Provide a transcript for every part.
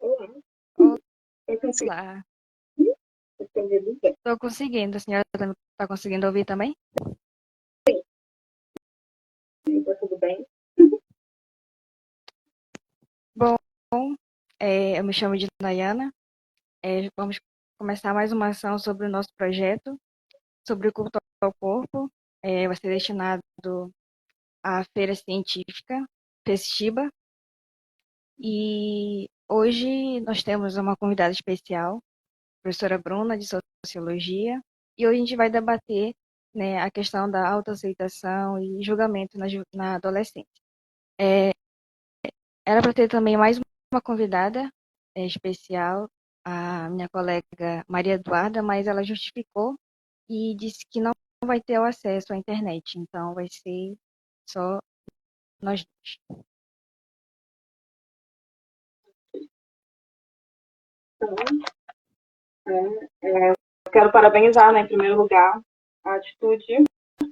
Olá, eu consigo Olá, ouvir bem. estou conseguindo. A senhora está conseguindo ouvir também? Está tudo bem? Bom, eu me chamo de Nayana. Vamos começar mais uma ação sobre o nosso projeto, sobre o culto ao corpo. Vai ser destinado à Feira Científica, FESTIBA. E hoje nós temos uma convidada especial, a professora Bruna, de Sociologia. E hoje a gente vai debater, né, a questão da autoaceitação e julgamento na adolescência. Era para ter também mais uma convidada especial, a minha colega Maria Eduarda, mas ela justificou e disse que não vai ter o acesso à internet, então vai ser só nós dois. Então, eu quero parabenizar, né, em primeiro lugar, a atitude,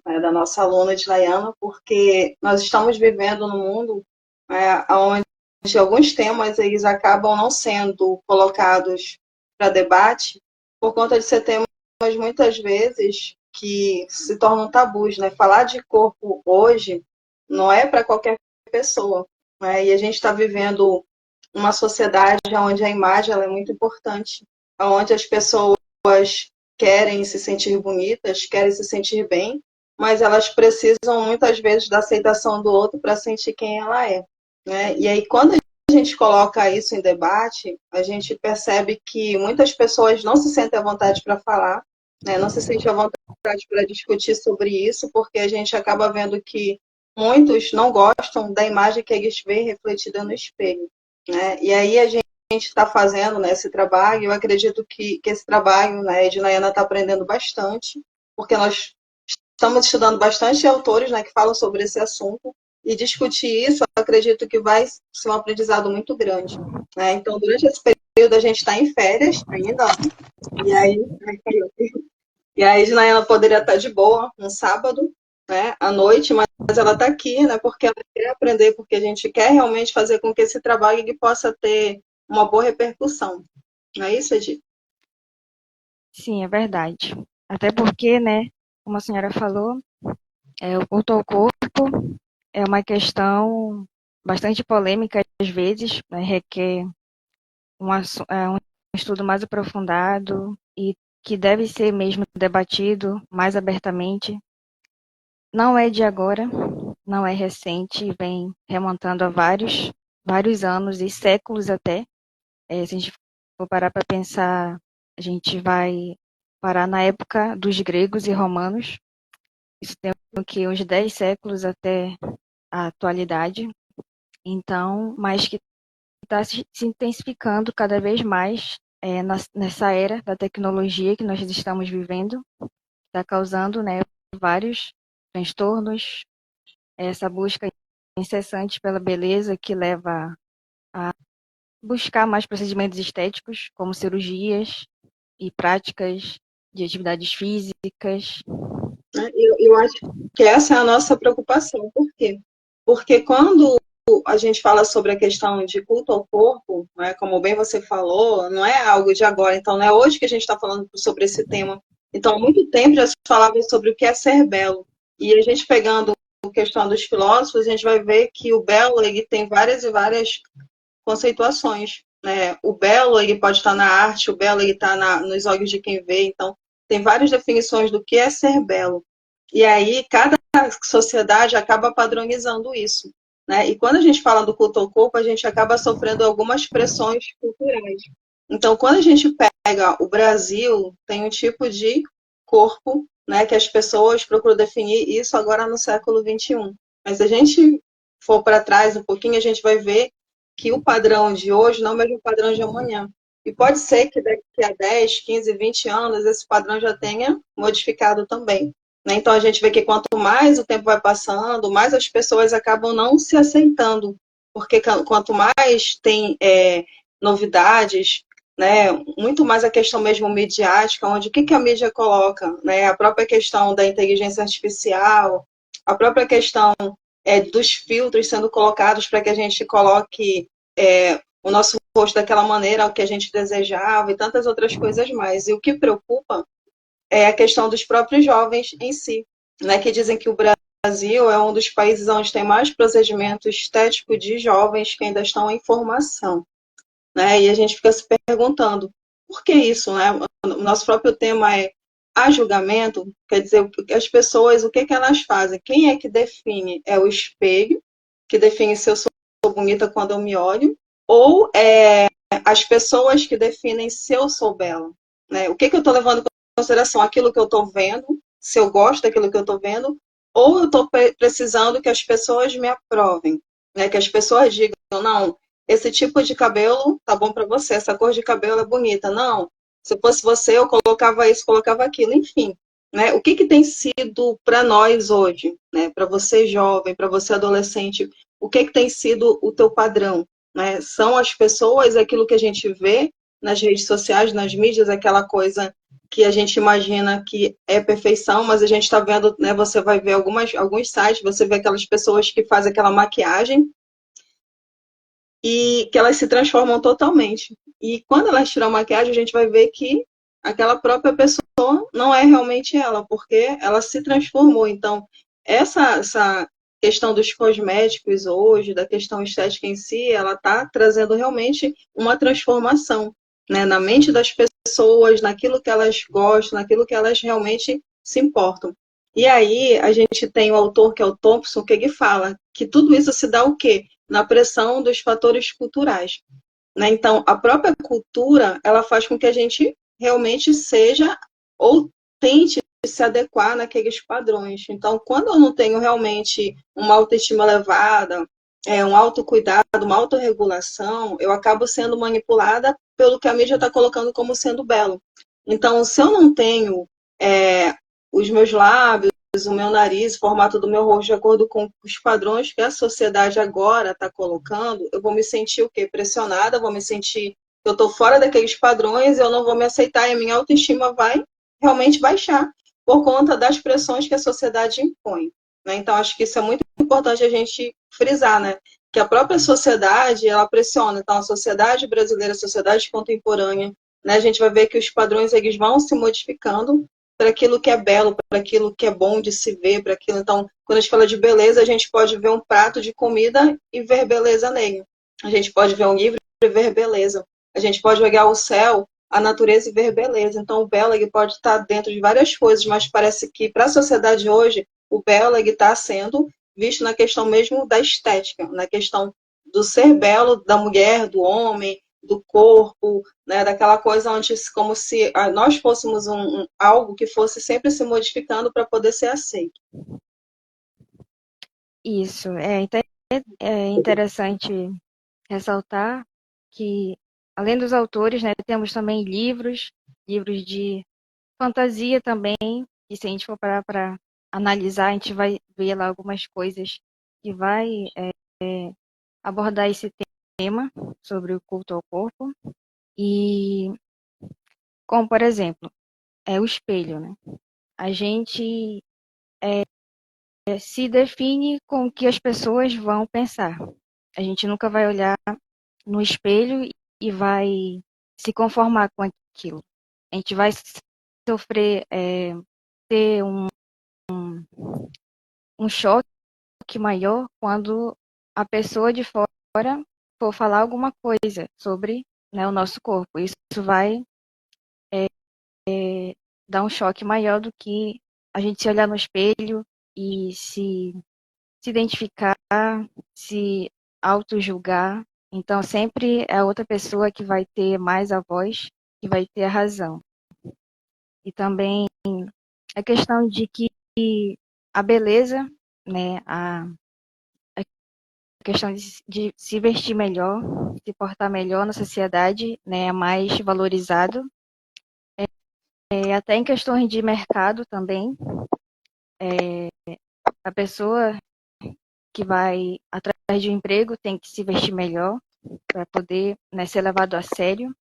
né, da nossa aluna de Diana, porque nós estamos vivendo num mundo, né, onde alguns temas eles acabam não sendo colocados para debate por conta de ser temas muitas vezes que se tornam tabus, né? Falar de corpo hoje não é para qualquer pessoa, né? E a gente está vivendo uma sociedade onde a imagem ela é muito importante, onde as pessoas querem se sentir bonitas, querem se sentir bem, mas elas precisam muitas vezes da aceitação do outro para sentir quem ela é, né? E aí quando a gente coloca isso em debate, a gente percebe que muitas pessoas não se sentem à vontade para falar, né? Não se sentem à vontade para discutir sobre isso, porque a gente acaba vendo que muitos não gostam da imagem que eles veem refletida no espelho, né? E aí a gente está fazendo, né, esse trabalho, eu acredito que esse trabalho, né, a Ednaiana está aprendendo bastante, porque nós estamos estudando bastante autores, né, que falam sobre esse assunto, e discutir isso, eu acredito que vai ser um aprendizado muito grande, né? Então, durante esse período, a gente está em férias ainda, e aí, a Ednaiana poderia estar de boa, um sábado, né, à noite, mas ela está aqui, né, porque ela quer aprender, porque a gente quer realmente fazer com que esse trabalho ele possa ter uma boa repercussão. Não é isso, Edi? Sim, é verdade. Até porque, né, como a senhora falou, o culto ao corpo é uma questão bastante polêmica às vezes, né, requer um estudo mais aprofundado e que deve ser mesmo debatido mais abertamente. Não é de agora, não é recente, vem remontando a vários anos e séculos até. Se a gente for parar para pensar, a gente vai parar na época dos gregos e romanos. Isso tem o que uns 10 séculos até a atualidade. Então, mas que está se intensificando cada vez mais nessa era da tecnologia que nós estamos vivendo, está causando, né, vários transtornos, essa busca incessante pela beleza que leva a buscar mais procedimentos estéticos, como cirurgias e práticas de atividades físicas. Né? Eu acho que essa é a nossa preocupação. Por quê? Porque quando a gente fala sobre a questão de culto ao corpo, né, como bem você falou, não é algo de agora, então não é hoje que a gente está falando sobre esse tema. Então, há muito tempo já se falava sobre o que é ser belo. E a gente pegando a questão dos filósofos, a gente vai ver que o belo ele tem várias e várias conceituações, né? O belo ele pode estar na arte, o belo ele está nos olhos de quem vê. Então, tem várias definições do que é ser belo. E aí, cada sociedade acaba padronizando isso, né? E quando a gente fala do culto ao corpo, a gente acaba sofrendo algumas pressões culturais. Então, quando a gente pega o Brasil, tem um tipo de corpo, né, que as pessoas procuram definir isso agora no século XXI. Mas se a gente for para trás um pouquinho, a gente vai ver que o padrão de hoje não é o mesmo padrão de amanhã. E pode ser que daqui a 10, 15, 20 anos esse padrão já tenha modificado também, né? Então a gente vê que quanto mais o tempo vai passando, mais as pessoas acabam não se aceitando, porque quanto mais tem novidades, né, muito mais a questão mesmo midiática, onde o que a mídia coloca, né, a própria questão da inteligência artificial, a própria questão dos filtros sendo colocados para que a gente coloque o nosso rosto daquela maneira, o que a gente desejava e tantas outras coisas mais. E o que preocupa é a questão dos próprios jovens em si, né, que dizem que o Brasil é um dos países onde tem mais procedimento estético de jovens que ainda estão em formação, né? E a gente fica se perguntando por que isso, né? O nosso próprio tema é a julgamento, quer dizer, as pessoas, o que que elas fazem? Quem é que define? É o espelho, que define se eu sou bonita quando eu me olho, ou é as pessoas que definem se eu sou bela, né? O que que eu estou levando em consideração? Aquilo que eu estou vendo, se eu gosto daquilo que eu estou vendo, ou eu estou precisando que as pessoas me aprovem, né? Que as pessoas digam, não, esse tipo de cabelo tá bom para você, essa cor de cabelo é bonita. Não, se fosse você, eu colocava isso, colocava aquilo, enfim. Né? O que, que tem sido para nós hoje, né? Para você jovem, para você adolescente, o que, que tem sido o teu padrão? Né? São as pessoas, aquilo que a gente vê nas redes sociais, nas mídias, aquela coisa que a gente imagina que é perfeição, mas a gente está vendo, né? Você vai ver alguns sites, você vê aquelas pessoas que fazem aquela maquiagem e que elas se transformam totalmente. E quando elas tiram a maquiagem, a gente vai ver que aquela própria pessoa não é realmente ela, porque ela se transformou. Então, essa questão dos cosméticos hoje, da questão estética em si, ela está trazendo realmente uma transformação, né, na mente das pessoas, naquilo que elas gostam, naquilo que elas realmente se importam. E aí a gente tem o autor, que é o Thompson, que ele fala que tudo isso se dá o quê? Na pressão dos fatores culturais, né? Então, a própria cultura, ela faz com que a gente realmente seja ou tente se adequar naqueles padrões. Então, quando eu não tenho realmente uma autoestima elevada, um autocuidado, uma autorregulação, eu acabo sendo manipulada pelo que a mídia está colocando como sendo belo. Então, se eu não tenho os meus lábios, o meu nariz, o formato do meu rosto de acordo com os padrões que a sociedade agora está colocando, eu vou me sentir o quê? Pressionada, vou me sentir que eu estou fora daqueles padrões, eu não vou me aceitar e a minha autoestima vai realmente baixar por conta das pressões que a sociedade impõe. Né? Então, acho que isso é muito importante a gente frisar, né? Que a própria sociedade, ela pressiona. Então, a sociedade brasileira, a sociedade contemporânea, né? A gente vai ver que os padrões eles vão se modificando para aquilo que é belo, para aquilo que é bom de se ver, para aquilo. Então, quando a gente fala de beleza, a gente pode ver um prato de comida e ver beleza nele. A gente pode ver um livro e ver beleza. A gente pode olhar o céu, a natureza e ver beleza. Então, o belo ele pode estar dentro de várias coisas, mas parece que para a sociedade hoje, o belo está sendo visto na questão mesmo da estética, na questão do ser belo da mulher, do homem, do corpo, né, daquela coisa onde como se nós fôssemos algo que fosse sempre se modificando para poder ser aceito. Isso, é interessante ressaltar que, além dos autores, né, temos também livros de fantasia também, e se a gente for parar para analisar, a gente vai ver lá algumas coisas que vai abordar esse tema sobre o culto ao corpo, e como, por exemplo, o espelho, né? A gente se define com o que as pessoas vão pensar. A gente nunca vai olhar no espelho e vai se conformar com aquilo. A gente vai sofrer, ter um choque maior quando a pessoa de fora for falar alguma coisa sobre, né, o nosso corpo. Isso vai dar um choque maior do que a gente se olhar no espelho e se identificar, se auto-julgar. Então, sempre é a outra pessoa que vai ter mais a voz, que vai ter a razão. E também a questão de que a beleza, né, a questão de se vestir melhor, se portar melhor na sociedade, né, é mais valorizado. Até em questões de mercado também, a pessoa que vai atrás de um emprego tem que se vestir melhor para poder, né, ser levado a sério.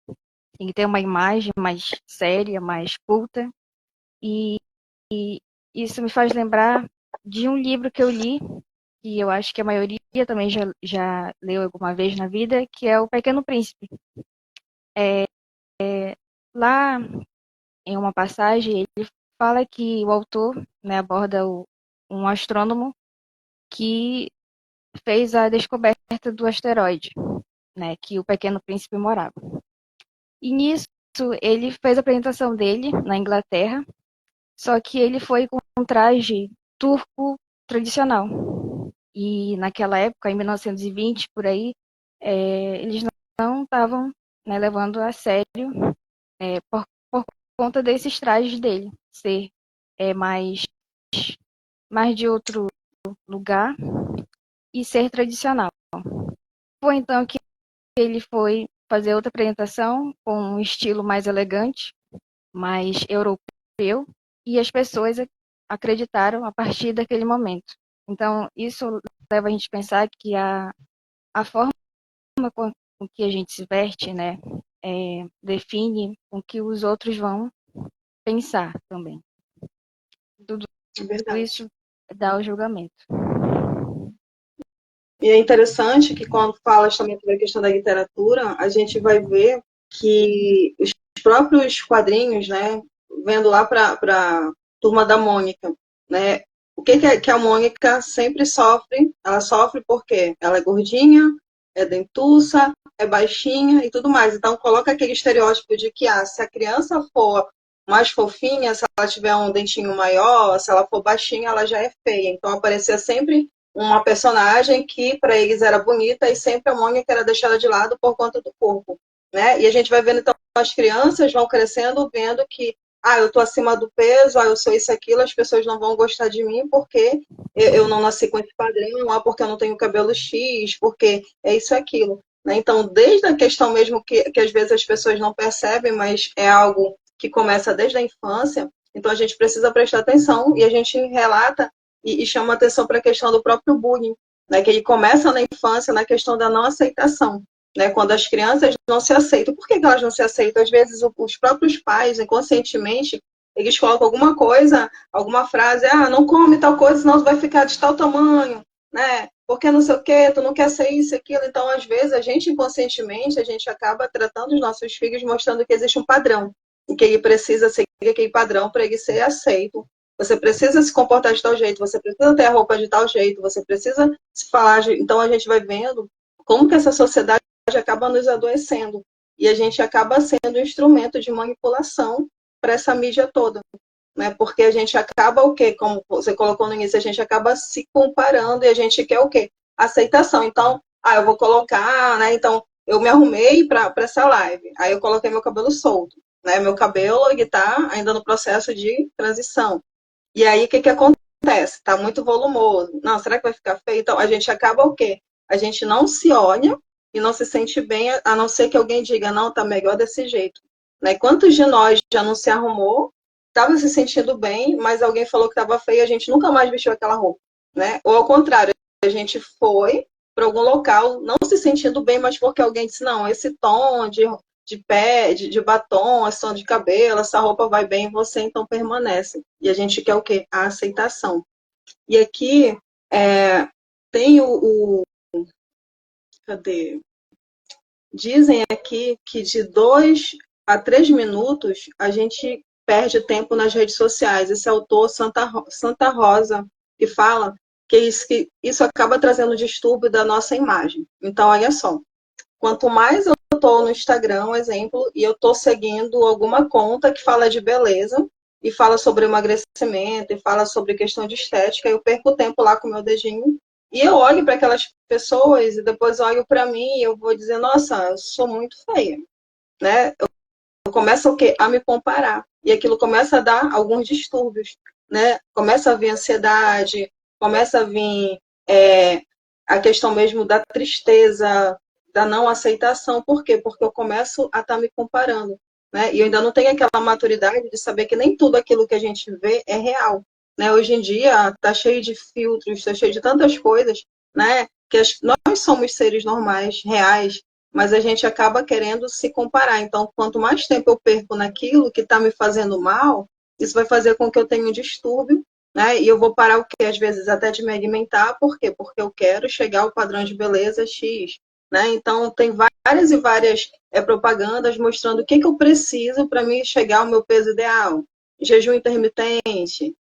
Tem que ter uma imagem mais séria, mais culta. E isso me faz lembrar de um livro que eu li, que eu acho que a maioria também já leu alguma vez na vida, que é O Pequeno Príncipe. Lá, em uma passagem, ele fala que o autor, né, aborda um astrônomo que fez a descoberta do asteroide, né, que o Pequeno Príncipe morava. E nisso, ele fez a apresentação dele na Inglaterra, só que ele foi com um traje turco tradicional. E naquela época, em 1920, por aí, eles não estavam, né, levando a sério por conta desses trajes dele ser mais de outro lugar e ser tradicional. Foi então que ele foi fazer outra apresentação com um estilo mais elegante, mais europeu, e as pessoas acreditaram a partir daquele momento. Então, isso leva a gente a pensar que a forma com que a gente se veste, né, define o que os outros vão pensar também. Tudo É verdade. isso dá o julgamento. E é interessante que quando fala também sobre a questão da literatura, a gente vai ver que os próprios quadrinhos, né, vendo lá para a Turma da Mônica, né, o que a Mônica sempre sofre? Ela sofre porque ela é gordinha, é dentuça, é baixinha e tudo mais. Então coloca aquele estereótipo de que se a criança for mais fofinha, se ela tiver um dentinho maior, se ela for baixinha, ela já é feia. Então aparecia sempre uma personagem que para eles era bonita e sempre a Mônica era deixada de lado por conta do corpo, né? E a gente vai vendo então as crianças vão crescendo vendo que eu tô acima do peso, eu sou isso aquilo, as pessoas não vão gostar de mim porque eu não nasci com esse padrão, porque eu não tenho cabelo X, porque é isso aquilo, né? Então, desde a questão mesmo que às vezes as pessoas não percebem, mas é algo que começa desde a infância, então a gente precisa prestar atenção e a gente relata e chama atenção para a questão do próprio bullying, né, que ele começa na infância na questão da não aceitação, né, quando as crianças não se aceitam. Por que elas não se aceitam? Às vezes os próprios pais, inconscientemente, eles colocam alguma coisa, alguma frase, não come tal coisa, senão tu vai ficar de tal tamanho, né? Porque não sei o quê, tu não quer ser isso, aquilo. Então, às vezes, a gente inconscientemente, a gente acaba tratando os nossos filhos mostrando que existe um padrão, e que ele precisa seguir aquele padrão para ele ser aceito. Você precisa se comportar de tal jeito, você precisa ter a roupa de tal jeito, você precisa se falar. Então a gente vai vendo como que essa sociedade acaba nos adoecendo. E a gente acaba sendo um instrumento de manipulação para essa mídia toda. Né? Porque a gente acaba o quê? Como você colocou no início, a gente acaba se comparando e a gente quer o quê? Aceitação. Então, eu vou colocar, né? Então, eu me arrumei para essa live. Aí eu coloquei meu cabelo solto. Né? Meu cabelo está ainda no processo de transição. E aí, o que acontece? Está muito volumoso. Não, será que vai ficar feio? Então, a gente acaba o quê? A gente não se olha e não se sente bem, a não ser que alguém diga, não, tá melhor desse jeito. Né? Quantos de nós já não se arrumou, estava se sentindo bem, mas alguém falou que estava feio e a gente nunca mais vestiu aquela roupa. Né? Ou ao contrário, a gente foi para algum local não se sentindo bem, mas porque alguém disse, não, esse tom de pé, de batom, esse tom de cabelo, essa roupa vai bem em você, então permanece. E a gente quer o quê? A aceitação. E aqui tem cadê? Dizem aqui que de 2 a 3 minutos a gente perde tempo nas redes sociais. Esse autor, Santa Rosa, que fala que isso acaba trazendo distúrbio da nossa imagem. Então, olha só, quanto mais eu estou no Instagram, um exemplo, e eu estou seguindo alguma conta que fala de beleza, e fala sobre emagrecimento, e fala sobre questão de estética, eu perco tempo lá com o meu dedinho, e eu olho para aquelas pessoas, e depois olho para mim, e eu vou dizer, nossa, eu sou muito feia, né? Eu começo o quê? A me comparar, e aquilo começa a dar alguns distúrbios, né? Começa a vir ansiedade, começa a vir a questão mesmo da tristeza, da não aceitação. Por quê? Porque eu começo a estar me comparando. Né? E eu ainda não tenho aquela maturidade de saber que nem tudo aquilo que a gente vê é real. Né? Hoje em dia está cheio de filtros, está cheio de tantas coisas, né? Que nós somos seres normais, reais, mas a gente acaba querendo se comparar. Então, quanto mais tempo eu perco naquilo que está me fazendo mal, isso vai fazer com que eu tenha um distúrbio né? E eu vou parar o quê? Às vezes até de me alimentar, por quê? Porque eu quero chegar ao padrão de beleza X, né? Então tem várias e várias propagandas mostrando o que, que eu preciso para mim chegar ao meu peso ideal. Jejum intermitente,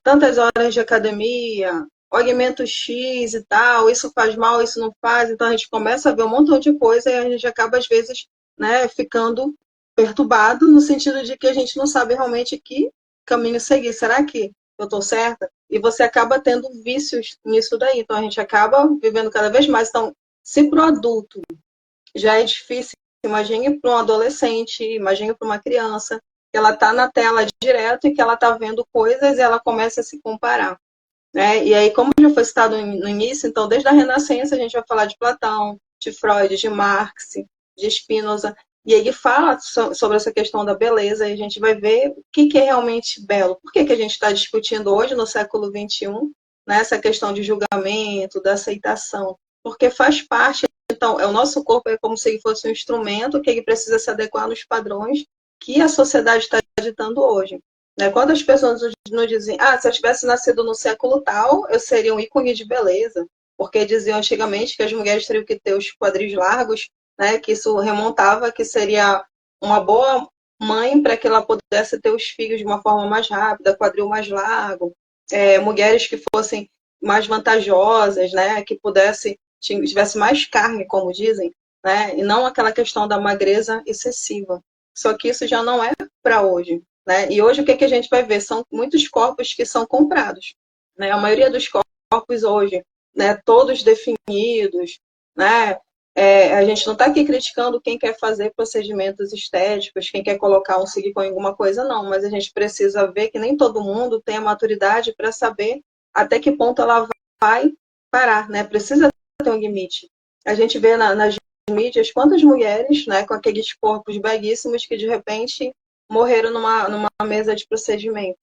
tantas horas de academia, o alimento X e tal, isso faz mal, isso não faz, então a gente começa a ver um montão de coisa e a gente acaba, às vezes, né, ficando perturbado no sentido de que a gente não sabe realmente que caminho seguir. Será que eu estou certa? E você acaba tendo vícios nisso daí. Então a gente acaba vivendo cada vez mais. Então, se para o adulto já é difícil, imagine para um adolescente, imagine para uma criança, que ela está na tela direto e que ela está vendo coisas e ela começa a se comparar. Né? E aí, como já foi citado no início, então, desde a Renascença, a gente vai falar de Platão, de Freud, de Marx, de Spinoza, e ele fala sobre essa questão da beleza, e a gente vai ver o que é realmente belo. Por que a gente está discutindo hoje, no século XXI, né, essa questão de julgamento, da aceitação? Porque faz parte, então, o nosso corpo é como se ele fosse um instrumento que ele precisa se adequar nos padrões que a sociedade está ditando hoje. Né? Quando as pessoas nos dizem, se eu tivesse nascido no século tal, eu seria um ícone de beleza, porque diziam antigamente que as mulheres teriam que ter os quadris largos, né? Que isso remontava que seria uma boa mãe para que ela pudesse ter os filhos de uma forma mais rápida, quadril mais largo, mulheres que fossem mais vantajosas, né? Que tivesse mais carne, como dizem, né? E não aquela questão da magreza excessiva. Só que isso já não é para hoje. Né? E hoje o que, que a gente vai ver? São muitos corpos que são comprados. Né? A maioria dos corpos hoje, né, todos definidos, né? A gente não está aqui criticando quem quer fazer procedimentos estéticos, quem quer colocar um silicone em alguma coisa, não, mas a gente precisa ver que nem todo mundo tem a maturidade para saber até que ponto ela vai parar, né? Precisa ter um limite. A gente vê nas mídias quantas mulheres, né, com aqueles corpos belíssimos que de repente morreram numa mesa de procedimento,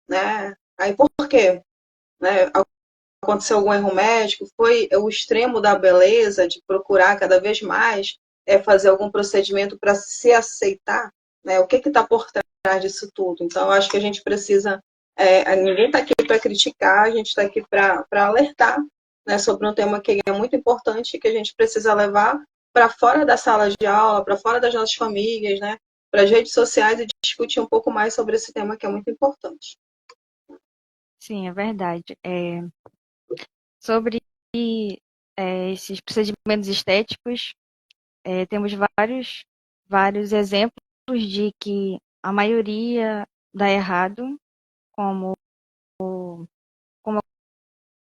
né? Aí por quê? Né? Aconteceu algum erro médico? Foi o extremo da beleza de procurar cada vez mais fazer algum procedimento para se aceitar? Né? O que está por trás disso tudo? Então, eu acho que a gente precisa. Ninguém está aqui para criticar, a gente está aqui para alertar, né, sobre um tema que é muito importante e que a gente precisa levar para fora da sala de aula, para fora das nossas famílias, né, para as redes sociais e discutir um pouco mais sobre esse tema que é muito importante. Sim, é verdade. Sobre esses procedimentos estéticos, temos vários exemplos de que a maioria dá errado, como, como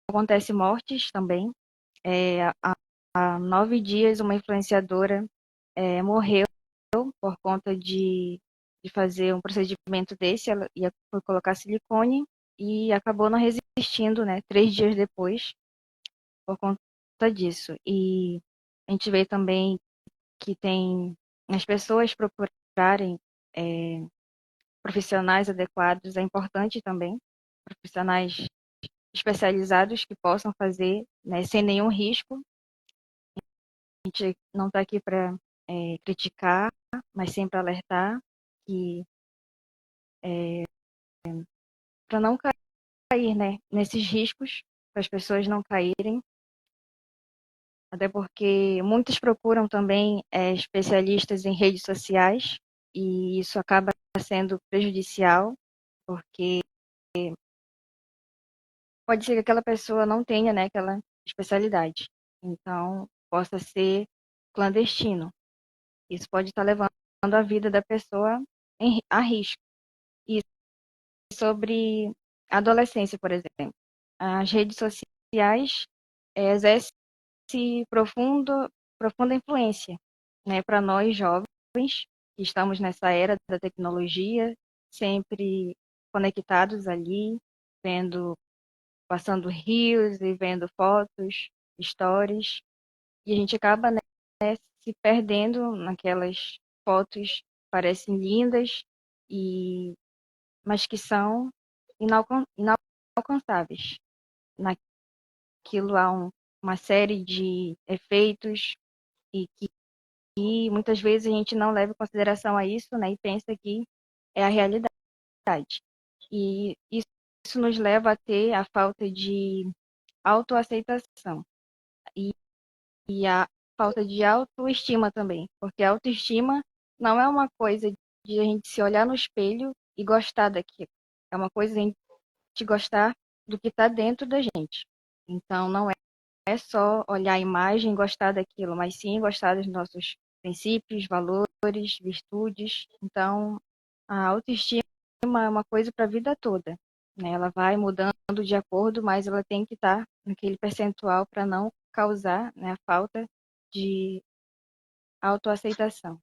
acontece mortes também. Há 9 dias, uma influenciadora morreu por conta de fazer um procedimento desse. Ela ia colocar silicone e acabou não resistindo, né? 3 dias depois, por conta disso. E a gente vê também que tem as pessoas procurarem é, profissionais adequados, é importante também, profissionais especializados que possam fazer, né, sem nenhum risco. A gente não está aqui para criticar, mas sim para alertar que para não cair, né, nesses riscos, para as pessoas não caírem, até porque muitos procuram também especialistas em redes sociais e isso acaba sendo prejudicial, porque pode ser que aquela pessoa não tenha, né, aquela especialidade. Então, possa ser clandestino. Isso pode estar levando a vida da pessoa a risco. E sobre a adolescência, por exemplo. As redes sociais exercem profunda influência, né, para nós jovens que estamos nessa era da tecnologia, sempre conectados ali, vendo, passando rios e vendo fotos, stories, e a gente acaba, né, se perdendo naquelas fotos que parecem lindas e mas que são inalcançáveis. Naquilo há uma série de efeitos e que muitas vezes a gente não leva em consideração a isso, né, e pensa que é a realidade. E isso isso nos leva a ter a falta de autoaceitação e a falta de autoestima também, porque a autoestima não é uma coisa de a gente se olhar no espelho e gostar daquilo, é uma coisa de a gente gostar do que está dentro da gente. Então, não é só olhar a imagem e gostar daquilo, mas sim gostar dos nossos princípios, valores, virtudes. Então, a autoestima é uma coisa para a vida toda, né? Ela vai mudando de acordo, mas ela tem que estar naquele percentual para não causar, né, a falta de autoaceitação.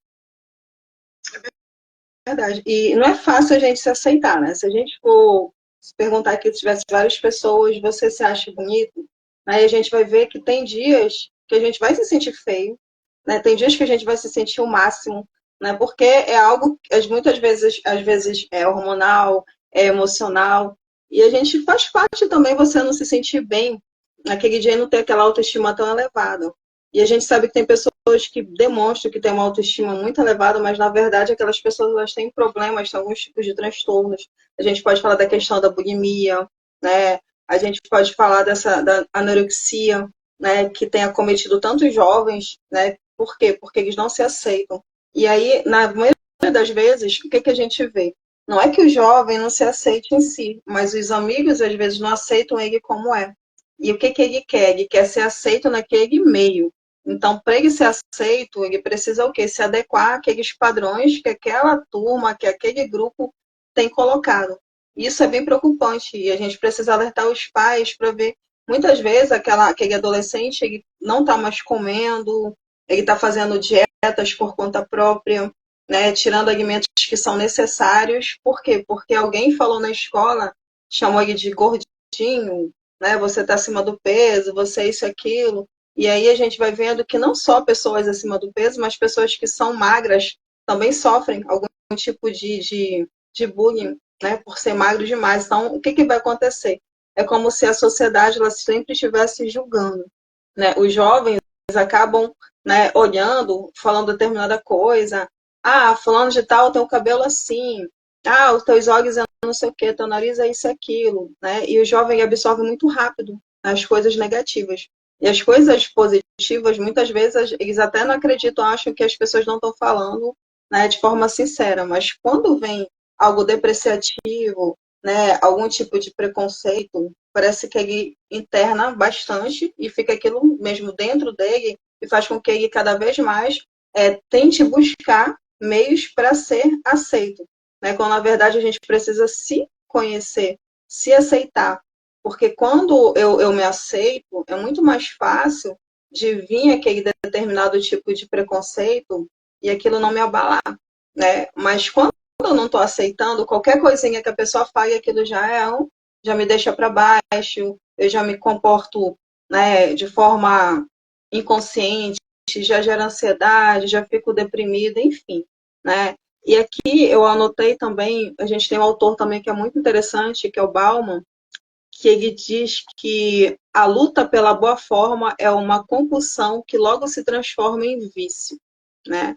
Verdade. E não é fácil a gente se aceitar, né? Se a gente for se perguntar aqui, se tivesse várias pessoas, você se acha bonito? Aí a gente vai ver que tem dias que a gente vai se sentir feio, né? Tem dias que a gente vai se sentir o máximo, né? Porque é algo que muitas vezes, às vezes é hormonal, é emocional, e a gente faz parte também você não se sentir bem naquele dia e não ter aquela autoestima tão elevada. E a gente sabe que tem pessoas que demonstram que têm uma autoestima muito elevada, mas na verdade aquelas pessoas elas têm problemas, têm alguns tipos de transtornos. A gente pode falar da questão da bulimia, né? A gente pode falar da anorexia, né? Que tem acometido tantos jovens, né? Por quê? Porque eles não se aceitam. E aí, na maioria das vezes, o que, que a gente vê? Não é que o jovem não se aceite em si, mas os amigos às vezes não aceitam ele como é. E o que, que ele quer? Ele quer ser aceito naquele meio. Então, para ele ser aceito, ele precisa o quê? Se adequar àqueles padrões que aquela turma, que aquele grupo tem colocado. Isso é bem preocupante e a gente precisa alertar os pais para ver. Muitas vezes aquele adolescente ele não está mais comendo, ele está fazendo dietas por conta própria, né, tirando alimentos que são necessários. Por quê? Porque alguém falou na escola, chamou ele de gordinho, né, você está acima do peso, você é isso, aquilo. E aí a gente vai vendo que não só pessoas acima do peso, mas pessoas que são magras também sofrem algum tipo de bullying, né, por ser magro demais. Então, o que, que vai acontecer? É como se a sociedade ela sempre estivesse julgando, né? Os jovens acabam, né, olhando, falando determinada coisa. Ah, fulano de tal tem o cabelo assim. Ah, os teus olhos é não sei o quê, teu nariz é isso e aquilo, né? E o jovem absorve muito rápido as coisas negativas. E as coisas positivas, muitas vezes, eles até não acreditam, acham que as pessoas não estão falando, né, de forma sincera. Mas quando vem algo depreciativo, né, algum tipo de preconceito, parece que ele interna bastante e fica aquilo mesmo dentro dele e faz com que ele cada vez mais tente buscar meios para ser aceito, né? Quando na verdade a gente precisa se conhecer, se aceitar, porque quando eu me aceito, é muito mais fácil de vir aquele determinado tipo de preconceito e aquilo não me abalar, né? Mas quando eu não estou aceitando, qualquer coisinha que a pessoa fale, aquilo já me deixa para baixo, eu já me comporto, né, de forma inconsciente, já gera ansiedade, já fico deprimida, enfim, né? E aqui eu anotei também, a gente tem um autor também que é muito interessante, que é o Bauman, que ele diz que a luta pela boa forma é uma compulsão que logo se transforma em vício, né?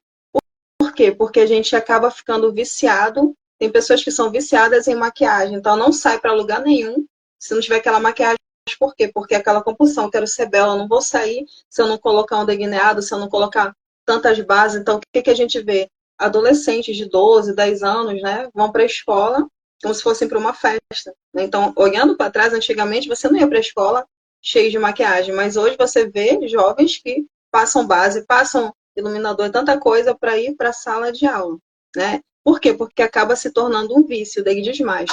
Por quê? Porque a gente acaba ficando viciado. Tem pessoas que são viciadas em maquiagem, então não sai para lugar nenhum se não tiver aquela maquiagem. Por quê? Porque aquela compulsão, quero ser bela, não vou sair se eu não colocar um delineado, se eu não colocar tantas bases. Então, o que, que a gente vê? Adolescentes de 12, 10 anos, né, vão para a escola como se fossem para uma festa. Então, olhando para trás, antigamente você não ia para a escola cheio de maquiagem, mas hoje você vê jovens que passam base, passam iluminador, tanta coisa para ir para a sala de aula, né? Por quê? Porque acaba se tornando um vício, daí diz mais.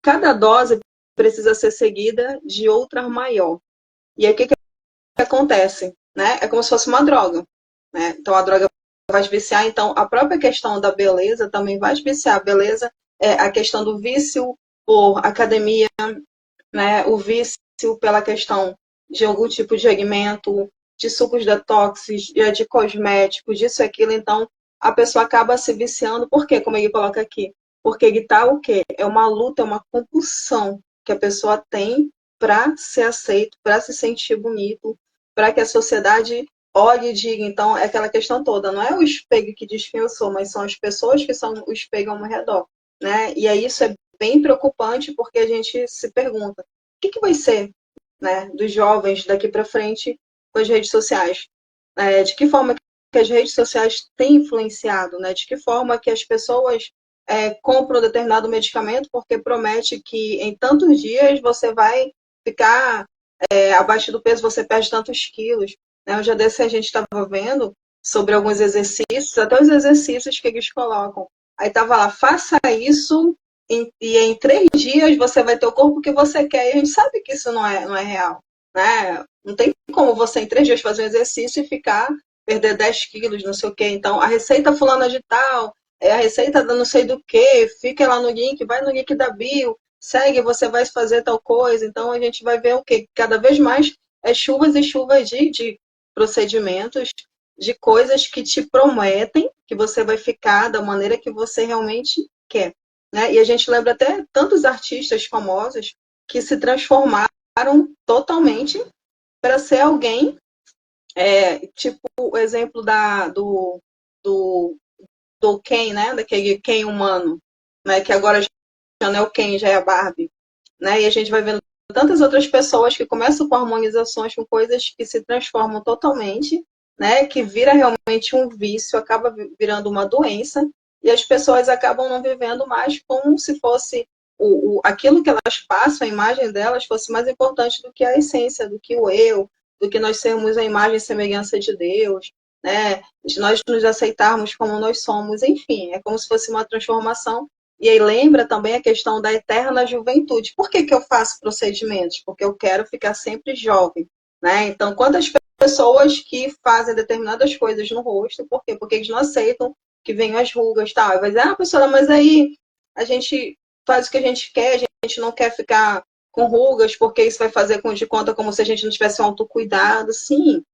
Cada dose precisa ser seguida de outra maior. E aí o que, que acontece? Né? É como se fosse uma droga. Né? Então a droga vai te viciar, então a própria questão da beleza também vai te viciar. A beleza é a questão do vício por academia, né? O vício pela questão de algum tipo de alimento, de sucos detox, de cosméticos, disso e aquilo. Então, a pessoa acaba se viciando. Por quê? Como ele coloca aqui. Porque ele tá o quê? É uma luta, é uma compulsão que a pessoa tem para ser aceito, para se sentir bonito, para que a sociedade olhe e diga. Então, é aquela questão toda. Não é o espelho que diz quem eu sou, mas são as pessoas que são o espelho ao meu redor. Né? E aí isso é bem preocupante, porque a gente se pergunta, o que vai ser, né, dos jovens daqui para frente com as redes sociais? De que forma que as redes sociais têm influenciado, né? De que forma que as pessoas compram determinado medicamento porque promete que em tantos dias você vai ficar abaixo do peso, você perde tantos quilos. Né? Um dia desse a gente estava vendo sobre alguns exercícios, até os exercícios que eles colocam. Aí estava lá, faça isso e em 3 dias você vai ter o corpo que você quer. E a gente sabe que isso não é real. Né? Não tem como você em 3 dias fazer um exercício e ficar, perder 10 quilos, não sei o quê. Então, a receita fulana de tal, a receita da não sei do que, fica lá no link, vai no link da bio, segue, você vai fazer tal coisa. Então, a gente vai ver o quê? Cada vez mais chuvas e chuvas de procedimentos, de coisas que te prometem que você vai ficar da maneira que você realmente quer. Né? E a gente lembra até tantos artistas famosos que se transformaram totalmente para ser alguém, tipo o exemplo do, do Ken, né? Daquele Ken humano, né? Que agora já não é o Ken, já é a Barbie. Né? E a gente vai vendo tantas outras pessoas que começam com harmonizações, com coisas que se transformam totalmente, né? Que vira realmente um vício, acaba virando uma doença, e as pessoas acabam não vivendo mais como se fosse aquilo que elas passam, a imagem delas, fosse mais importante do que a essência, do que o eu, do que nós sermos a imagem e semelhança de Deus, né? De nós nos aceitarmos como nós somos, enfim, é como se fosse uma transformação. E aí lembra também a questão da eterna juventude. Por que eu faço procedimentos? Porque eu quero ficar sempre jovem, né? Então, quantas pessoas que fazem determinadas coisas no rosto, por quê? Porque eles não aceitam que venham as rugas, tal. Tá? Vai dizer, professora, mas aí a gente faz o que a gente quer, a gente não quer ficar com rugas, porque isso vai fazer de conta como se a gente não tivesse um autocuidado. Sim,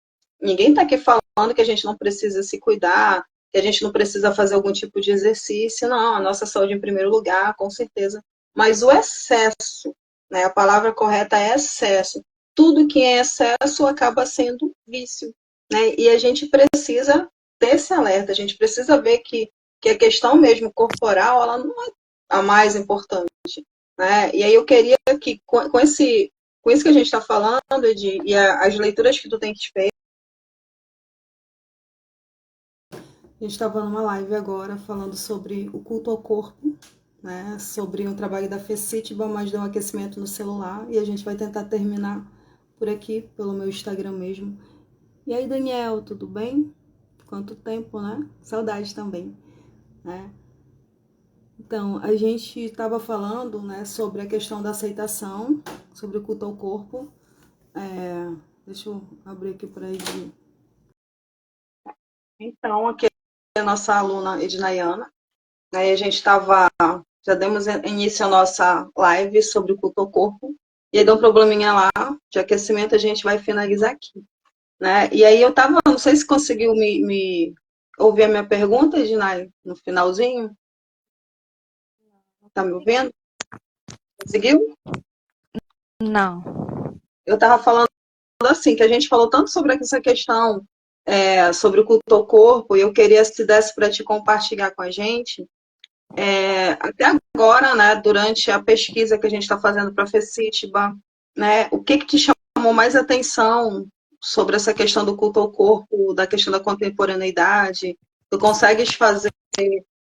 ninguém está aqui falando que a gente não precisa se cuidar, que a gente não precisa fazer algum tipo de exercício. Não, a nossa saúde em primeiro lugar, com certeza. Mas o excesso, né, a palavra correta é excesso. Tudo que é excesso acaba sendo vício. Né? E a gente precisa ter esse alerta, a gente precisa ver que a questão mesmo corporal, ela não é a mais importante. Né? E aí eu queria que, com isso que a gente está falando, as leituras que tu tens feito, a gente estava numa live agora falando sobre o culto ao corpo, né? Sobre o trabalho da FECITBA, mas deu um aquecimento no celular, e a gente vai tentar terminar por aqui, pelo meu Instagram mesmo. E aí, Daniel, tudo bem? Quanto tempo, né? Saudade também, né? Então, a gente estava falando, né, sobre a questão da aceitação, sobre o culto ao corpo. Deixa eu abrir aqui para ele. Então, aqui é a nossa aluna Ednaiana. Aí a gente estava, já demos início à nossa live sobre o culto ao corpo, e aí deu um probleminha lá de aquecimento, a gente vai finalizar aqui. Né? E aí eu estava, não sei se conseguiu me ouvir a minha pergunta, Ednai, no finalzinho. Tá me ouvindo? Conseguiu? Não. Eu estava falando assim, que a gente falou tanto sobre essa questão, sobre o culto ao corpo, e eu queria, se desse para te compartilhar com a gente, até agora, né, durante a pesquisa que a gente está fazendo para a FECITBA, né, o que te chamou mais atenção sobre essa questão do culto ao corpo, da questão da contemporaneidade? Tu consegues fazer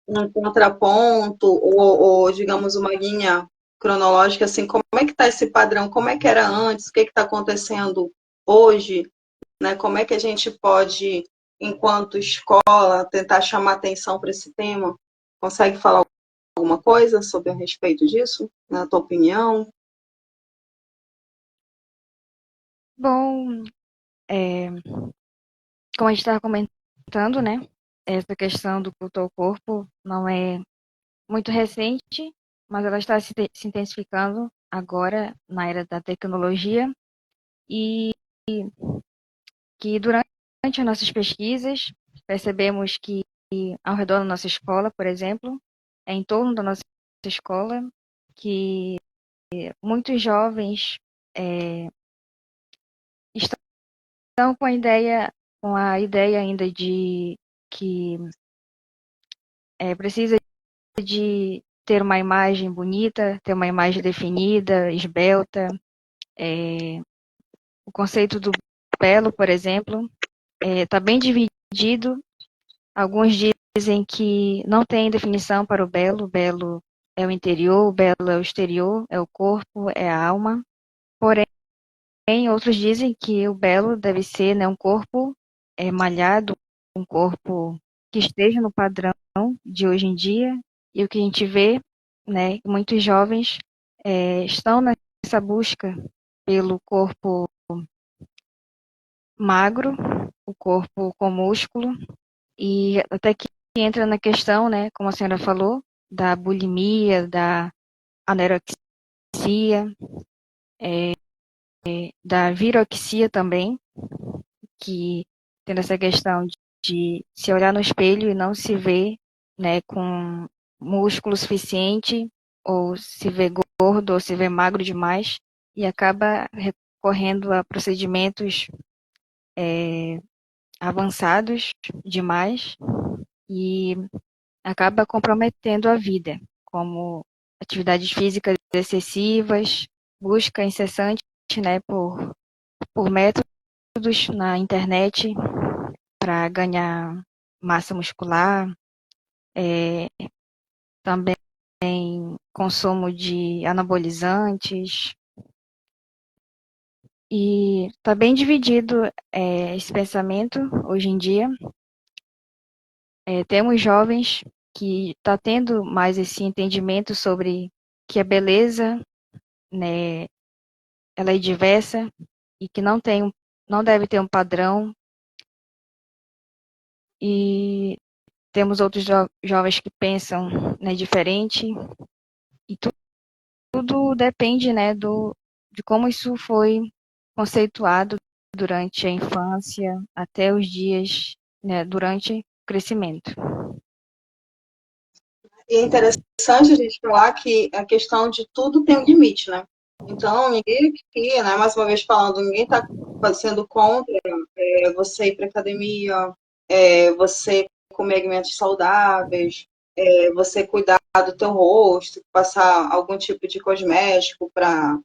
um contraponto ou digamos, uma linha cronológica, assim, como é que está esse padrão? Como é que era antes? O que está acontecendo hoje? Né? Como é que a gente pode, enquanto escola, tentar chamar atenção para esse tema? Consegue falar alguma coisa sobre a respeito disso, na tua opinião? Bom, como a gente estava comentando, né? Essa questão do culto ao corpo não é muito recente, mas ela está se intensificando agora na era da tecnologia e que durante as nossas pesquisas percebemos que ao redor da nossa escola, por exemplo, em torno da nossa escola, que muitos jovens estão com a ideia ainda de que precisa de ter uma imagem bonita, ter uma imagem definida, esbelta. O conceito do belo, por exemplo, está bem dividido. Alguns dizem que não tem definição para o belo. O belo é o interior, o belo é o exterior, é o corpo, é a alma. Porém, outros dizem que o belo deve ser, né, um corpo malhado, um corpo que esteja no padrão de hoje em dia. E o que a gente vê, né, muitos jovens estão nessa busca pelo corpo magro, o corpo com músculo, e até que entra na questão, né, como a senhora falou, da bulimia, da anorexia, da viroxia também, que tem essa questão de se olhar no espelho e não se ver, né, com músculo suficiente, ou se ver gordo, ou se ver magro demais, e acaba recorrendo a procedimentos avançados demais e acaba comprometendo a vida, como atividades físicas excessivas, busca incessante, né, por métodos na internet para ganhar massa muscular, também consumo de anabolizantes, e está bem dividido esse pensamento hoje em dia. Temos jovens que estão tendo mais esse entendimento sobre que a beleza, né, ela é diversa e que não deve ter um padrão. E temos outros jovens que pensam, né, diferente. E tudo depende, né, de como isso foi conceituado durante a infância até os dias, né, durante o crescimento. E é interessante a gente falar que a questão de tudo tem um limite, né? Então, ninguém aqui, né, mais uma vez falando, ninguém está sendo contra você ir para academia, você comer alimentos saudáveis, você cuidar do teu rosto, passar algum tipo de cosmético para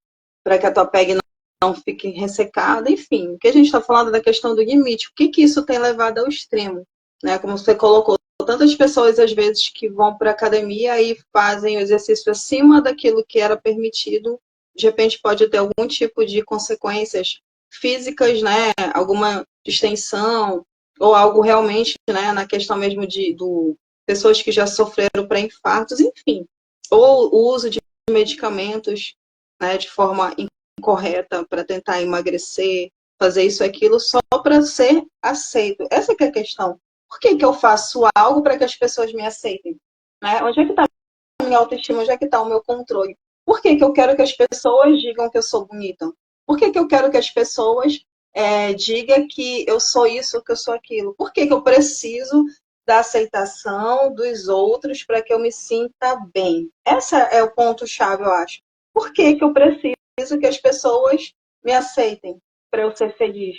que a tua pele não fique ressecada, enfim. O que a gente está falando é da questão do limite. O que que isso tem levado ao extremo? Né? Como você colocou, tantas pessoas, às vezes, que vão para a academia e fazem o exercício acima daquilo que era permitido, de repente pode ter algum tipo de consequências físicas, né? Alguma distensão, ou algo realmente, né, na questão mesmo do pessoas que já sofreram pré-infartos, enfim. Ou o uso de medicamentos, né, de forma incorreta para tentar emagrecer, fazer isso e aquilo só para ser aceito. Essa que é a questão. Por que que eu faço algo para que as pessoas me aceitem? Né? Onde é que está a minha autoestima? Onde é que está o meu controle? Por que que eu quero que as pessoas digam que eu sou bonita? Por que que eu quero que as pessoas digam que eu sou isso, que eu sou aquilo? Por que que eu preciso da aceitação dos outros para que eu me sinta bem? Esse é o ponto-chave, eu acho. Por que que eu preciso que as pessoas me aceitem para eu ser feliz?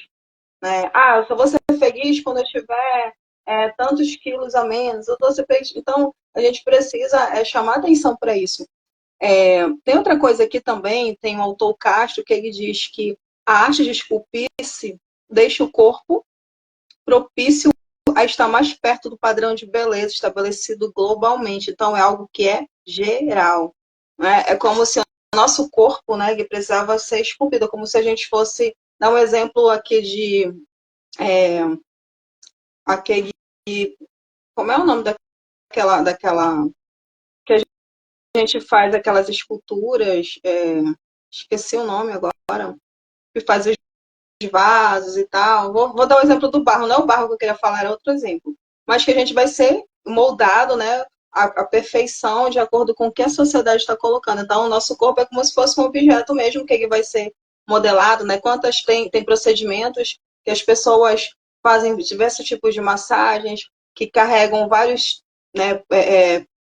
Né? Ah, eu só vou ser feliz quando eu tiver tantos quilos a menos. Eu vou ser feliz. Então, a gente precisa chamar atenção para isso. Tem outra coisa aqui também, tem o autor Castro, que ele diz que a arte de esculpir-se deixa o corpo propício a estar mais perto do padrão de beleza estabelecido globalmente. Então, é algo que é geral. Né? É como se o nosso corpo, né, ele precisava ser esculpido, como se a gente fosse, dar um exemplo aqui de aquele, como é o nome daquela que a gente faz aquelas esculturas, esqueci o nome agora, que faz os vasos e tal. Vou dar o exemplo do barro, não é o barro que eu queria falar, era outro exemplo. Mas que a gente vai ser moldado, né, a perfeição de acordo com o que a sociedade está colocando. Então, o nosso corpo é como se fosse um objeto mesmo, que ele vai ser modelado, né? Quantas tem procedimentos que as pessoas fazem diversos tipos de massagens, que carregam vários, né,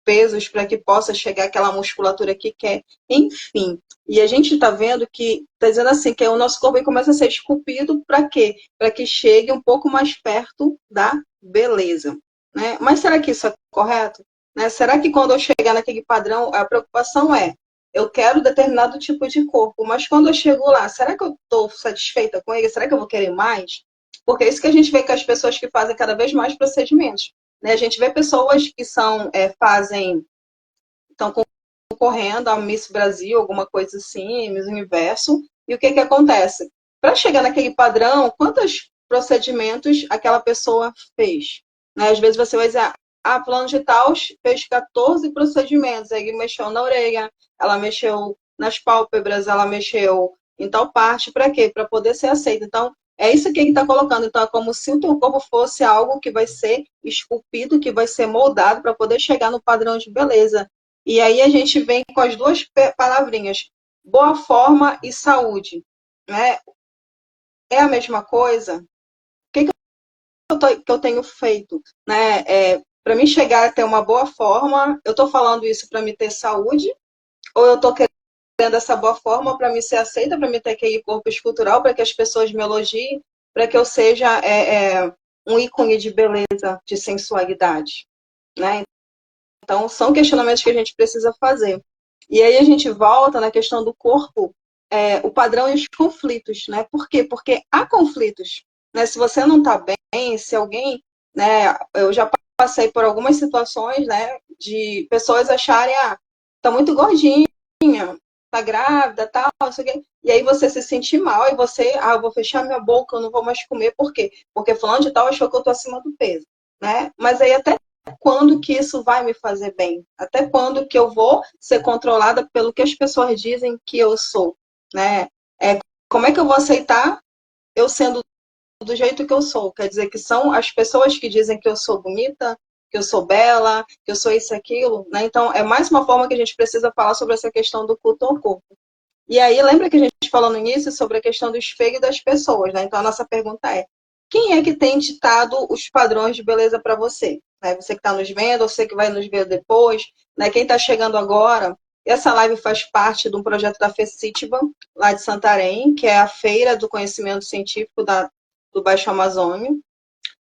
pesos para que possa chegar aquela musculatura que quer. Enfim, e a gente está vendo que, está dizendo assim, que o nosso corpo começa a ser esculpido para quê? Para que chegue um pouco mais perto da beleza. Né? Mas será que isso é correto? né? Será que quando eu chegar naquele padrão, a preocupação é, eu quero determinado tipo de corpo, mas quando eu chego lá, será que eu estou satisfeita com ele? Será que eu vou querer mais? Porque é isso que a gente vê com as pessoas que fazem cada vez mais procedimentos, né? A gente vê pessoas que estão concorrendo a Miss Brasil, alguma coisa assim, Miss Universo, e o que que acontece? Para chegar naquele padrão, quantos procedimentos aquela pessoa fez? Né? Às vezes você vai dizer, fulano de tal fez 14 procedimentos, aí mexeu na orelha, ela mexeu nas pálpebras, ela mexeu em tal parte, para quê? Para poder ser aceita. Então, é isso que ele está colocando. Então, é como se o teu corpo fosse algo que vai ser esculpido, que vai ser moldado para poder chegar no padrão de beleza. E aí a gente vem com as duas palavrinhas, boa forma e saúde. Né? É a mesma coisa? O que, que eu tenho feito? Né? Para mim chegar a ter uma boa forma, eu estou falando isso para me ter saúde? Ou eu estou querendo essa boa forma para me ser aceita, para me ter aquele corpo escultural, para que as pessoas me elogiem, para que eu seja um ícone de beleza, de sensualidade? Né? Então, são questionamentos que a gente precisa fazer. E aí a gente volta na questão do corpo, o padrão e os conflitos, né? Por quê? Porque há conflitos, né? Se você não está bem, se alguém, né? Eu já passei por algumas situações, né? De pessoas acharem, tá muito gordinha, tá grávida, tal, não sei o quê. E aí você se sentir mal e você, eu vou fechar minha boca, eu não vou mais comer. Por quê? Porque fulano de tal achou que eu tô acima do peso, né? Mas aí até quando que isso vai me fazer bem? Até quando que eu vou ser controlada pelo que as pessoas dizem que eu sou, né? Como é que eu vou aceitar eu sendo do jeito que eu sou? Quer dizer que são as pessoas que dizem que eu sou bonita, que eu sou bela, que eu sou isso e aquilo, né? Então, é mais uma forma que a gente precisa falar sobre essa questão do culto ao corpo. E aí, lembra que a gente falou no início sobre a questão do espelho das pessoas, né? Então, a nossa pergunta é, quem é que tem ditado os padrões de beleza para você? Né? Você que está nos vendo, ou você que vai nos ver depois, né? Quem está chegando agora, essa live faz parte de um projeto da FECITBA, lá de Santarém, que é a Feira do Conhecimento Científico do Baixo Amazônia.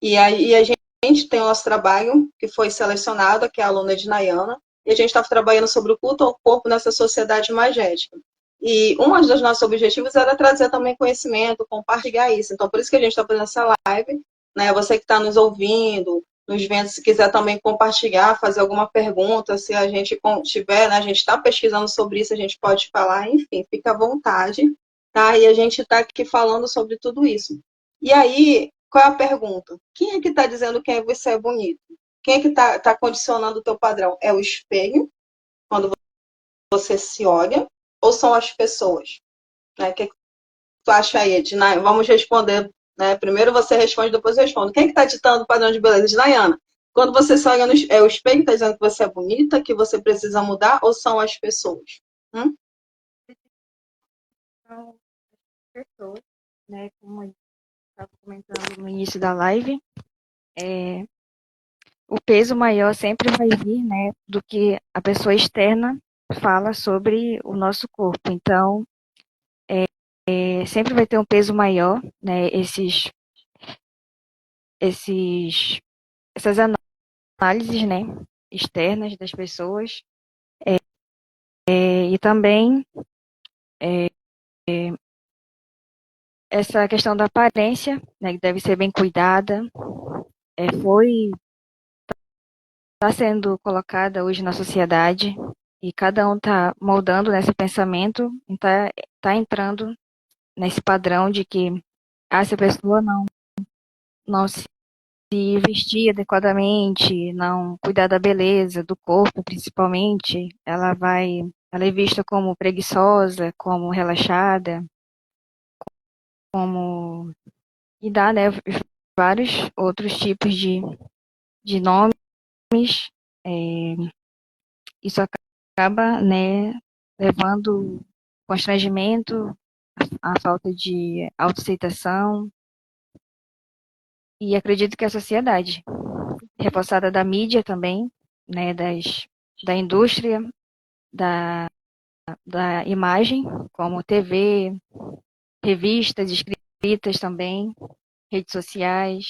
E aí a gente tem o nosso trabalho, que foi selecionado, que é a aluna de Nayana, e a gente está trabalhando sobre o culto ao corpo nessa sociedade magética. E um dos nossos objetivos era trazer também conhecimento, compartilhar isso. Então, por isso que a gente está fazendo essa live. Né? Você que está nos ouvindo, nos vendo, se quiser também compartilhar, fazer alguma pergunta, se a gente tiver, né? A gente está pesquisando sobre isso, a gente pode falar, enfim, fica à vontade. Tá? E a gente está aqui falando sobre tudo isso. E aí, qual é a pergunta? Quem é que está dizendo quem você é bonito? Quem é que está condicionando o teu padrão? É o espelho, quando você se olha, ou são as pessoas? Né? O que tu acha aí, Ednai? Vamos responder. Né? Primeiro você responde, depois eu respondo. Quem é que está ditando o padrão de beleza? Ednaiana, quando você se olha é o espelho que está dizendo que você é bonita, que você precisa mudar, ou são as pessoas? São pessoas, né? Como eu estava comentando no início da live, o peso maior sempre vai vir, né, do que a pessoa externa fala sobre o nosso corpo. Então, sempre vai ter um peso maior, né, essas análises, né, externas das pessoas. E também essa questão da aparência, né, que deve ser bem cuidada, está sendo colocada hoje na sociedade e cada um está moldando nesse pensamento, está entrando nesse padrão de que se a pessoa não se vestir adequadamente, não cuidar da beleza, do corpo principalmente, ela é vista como preguiçosa, como relaxada, como e dá, né, vários outros tipos de nomes. É, isso acaba, né, levando constrangimento, a falta de autoaceitação, e acredito que a sociedade, reforçada da mídia também, né, da indústria, da, da imagem, como TV, revistas escritas também, redes sociais.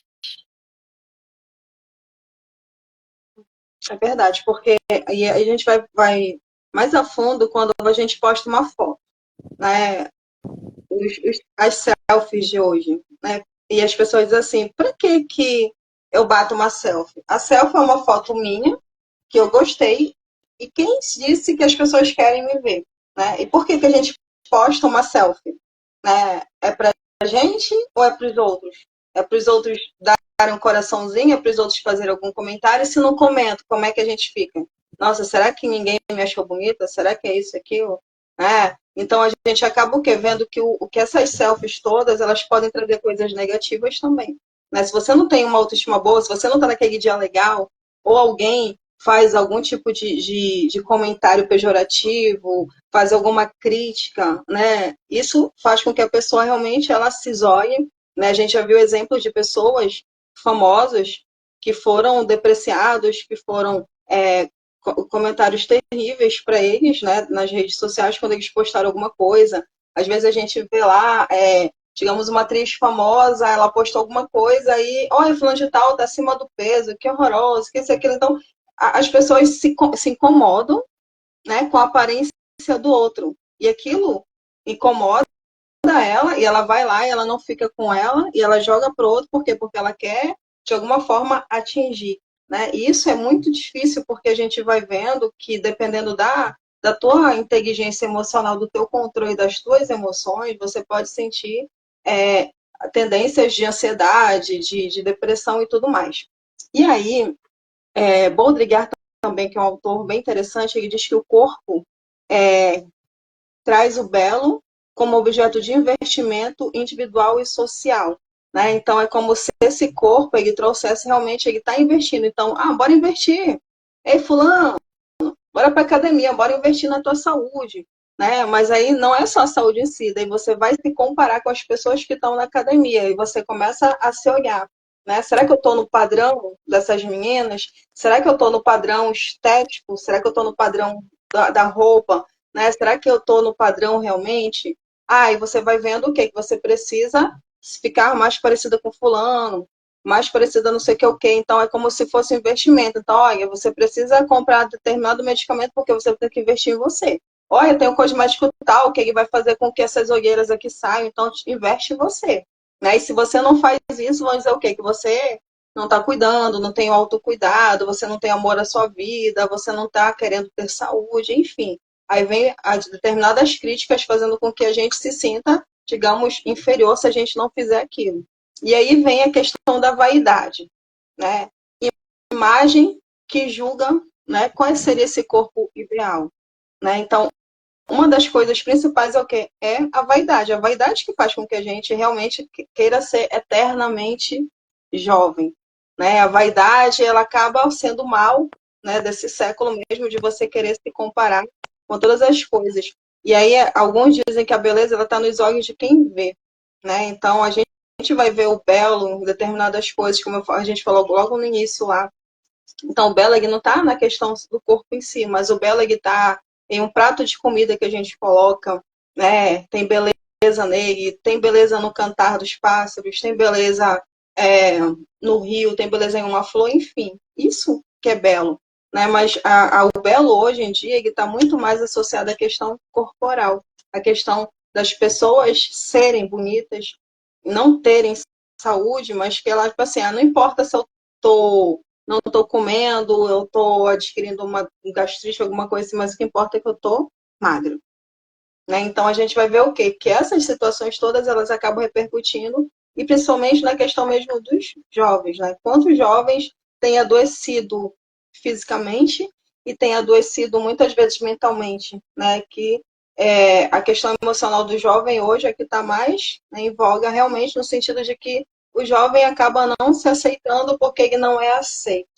É verdade, porque aí a gente vai mais a fundo quando a gente posta uma foto, né? As selfies de hoje, né? E as pessoas dizem assim, para que eu bato uma selfie? A selfie é uma foto minha, que eu gostei, e quem disse que as pessoas querem me ver, né? E por que a gente posta uma selfie? Né? É para a gente ou é para os outros? É para os outros darem um coraçãozinho, é para os outros fazerem algum comentário, e se não comento, como é que a gente fica? Nossa, será que ninguém me achou bonita? Será que é isso, aquilo? Então a gente acaba o quê? Vendo que o que essas selfies todas, elas podem trazer coisas negativas também. Né? Se você não tem uma autoestima boa, se você não está naquele dia legal, ou alguém faz algum tipo de comentário pejorativo, faz alguma crítica, né? Isso faz com que a pessoa realmente ela se isolie, né? A gente já viu exemplos de pessoas famosas que foram depreciados, que foram comentários terríveis para eles, né? Nas redes sociais quando eles postaram alguma coisa. Às vezes a gente vê lá, digamos, uma atriz famosa, ela postou alguma coisa e, olha, fulano de tal tá acima do peso, que horroroso, que isso, aquilo. Então, as pessoas se incomodam, né, com a aparência do outro. E aquilo incomoda ela, e ela vai lá e ela não fica com ela, e ela joga pro outro, por quê? Porque ela quer, de alguma forma, atingir. Né? E isso é muito difícil, porque a gente vai vendo que, dependendo da tua inteligência emocional, do teu controle das tuas emoções, você pode sentir é, tendências de ansiedade, de depressão e tudo mais. E aí, Baudrillard também, que é um autor bem interessante, ele diz que o corpo traz o belo como objeto de investimento individual e social. Né? Então, é como se esse corpo ele trouxesse realmente, ele está investindo. Então, bora investir. Ei, fulano, bora para academia, bora investir na tua saúde. Né? Mas aí não é só a saúde em si, daí você vai se comparar com as pessoas que estão na academia e você começa a se olhar. Né? Será que eu estou no padrão dessas meninas? Será que eu estou no padrão estético? Será que eu estou no padrão da roupa? Né? Será que eu estou no padrão realmente? E você vai vendo o que você precisa ficar mais parecida com fulano, mais parecida não sei o que o que. Então é como se fosse um investimento. Então, olha, você precisa comprar determinado medicamento porque você tem que investir em você. Olha, tem um cosmético tal que ele vai fazer com que essas olheiras aqui saiam, então investe em você. Né? E se você não faz isso, vão dizer o quê? Que você não está cuidando, não tem o autocuidado, você não tem amor à sua vida, você não está querendo ter saúde, enfim. Aí vem as determinadas críticas fazendo com que a gente se sinta, digamos, inferior se a gente não fizer aquilo. E aí vem a questão da vaidade, né? Imagem que julga, né, qual seria esse corpo ideal, né? Então, uma das coisas principais é o quê? É a vaidade que faz com que a gente realmente queira ser eternamente jovem, né? A vaidade, ela acaba sendo mal, né, desse século mesmo, de você querer se comparar com todas as coisas. E aí, alguns dizem que a beleza, ela está nos olhos de quem vê, né? Então, a gente vai ver o belo em determinadas coisas, como a gente falou logo no início lá. Então, o belo, ele não está na questão do corpo em si, mas o belo, ele está em um prato de comida que a gente coloca, né? Tem beleza nele, tem beleza no cantar dos pássaros, tem beleza no rio, tem beleza em uma flor, enfim, isso que é belo. Né? Mas o belo hoje em dia ele está muito mais associado à questão corporal, à questão das pessoas serem bonitas, não terem saúde, mas que ela, tipo assim, não importa se eu não estou comendo, eu estou adquirindo uma gastrite, alguma coisa assim, mas o que importa é que eu estou magra. Né? Então a gente vai ver o quê? Que essas situações todas elas acabam repercutindo, e principalmente na questão mesmo dos jovens. Né? Quantos jovens têm adoecido fisicamente e têm adoecido muitas vezes mentalmente, né? Que a questão emocional do jovem hoje é que está mais, né, em voga realmente, no sentido de que o jovem acaba não se aceitando porque ele não é aceito.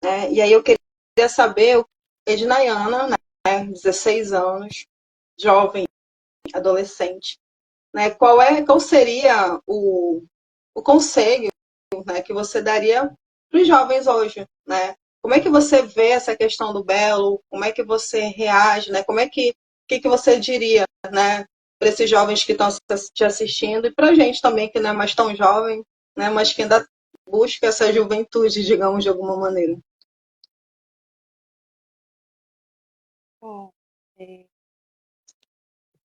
Né? E aí eu queria saber, Ednaiana, né, 16 anos, jovem, adolescente, né, qual seria o conselho, né, que você daria para os jovens hoje, né? Como é que você vê essa questão do belo? Como é que você reage, né? Como é que você diria, né, para esses jovens que estão te assistindo e para a gente também que não é mais tão jovem, né, mas que ainda busca essa juventude, digamos, de alguma maneira? Bom,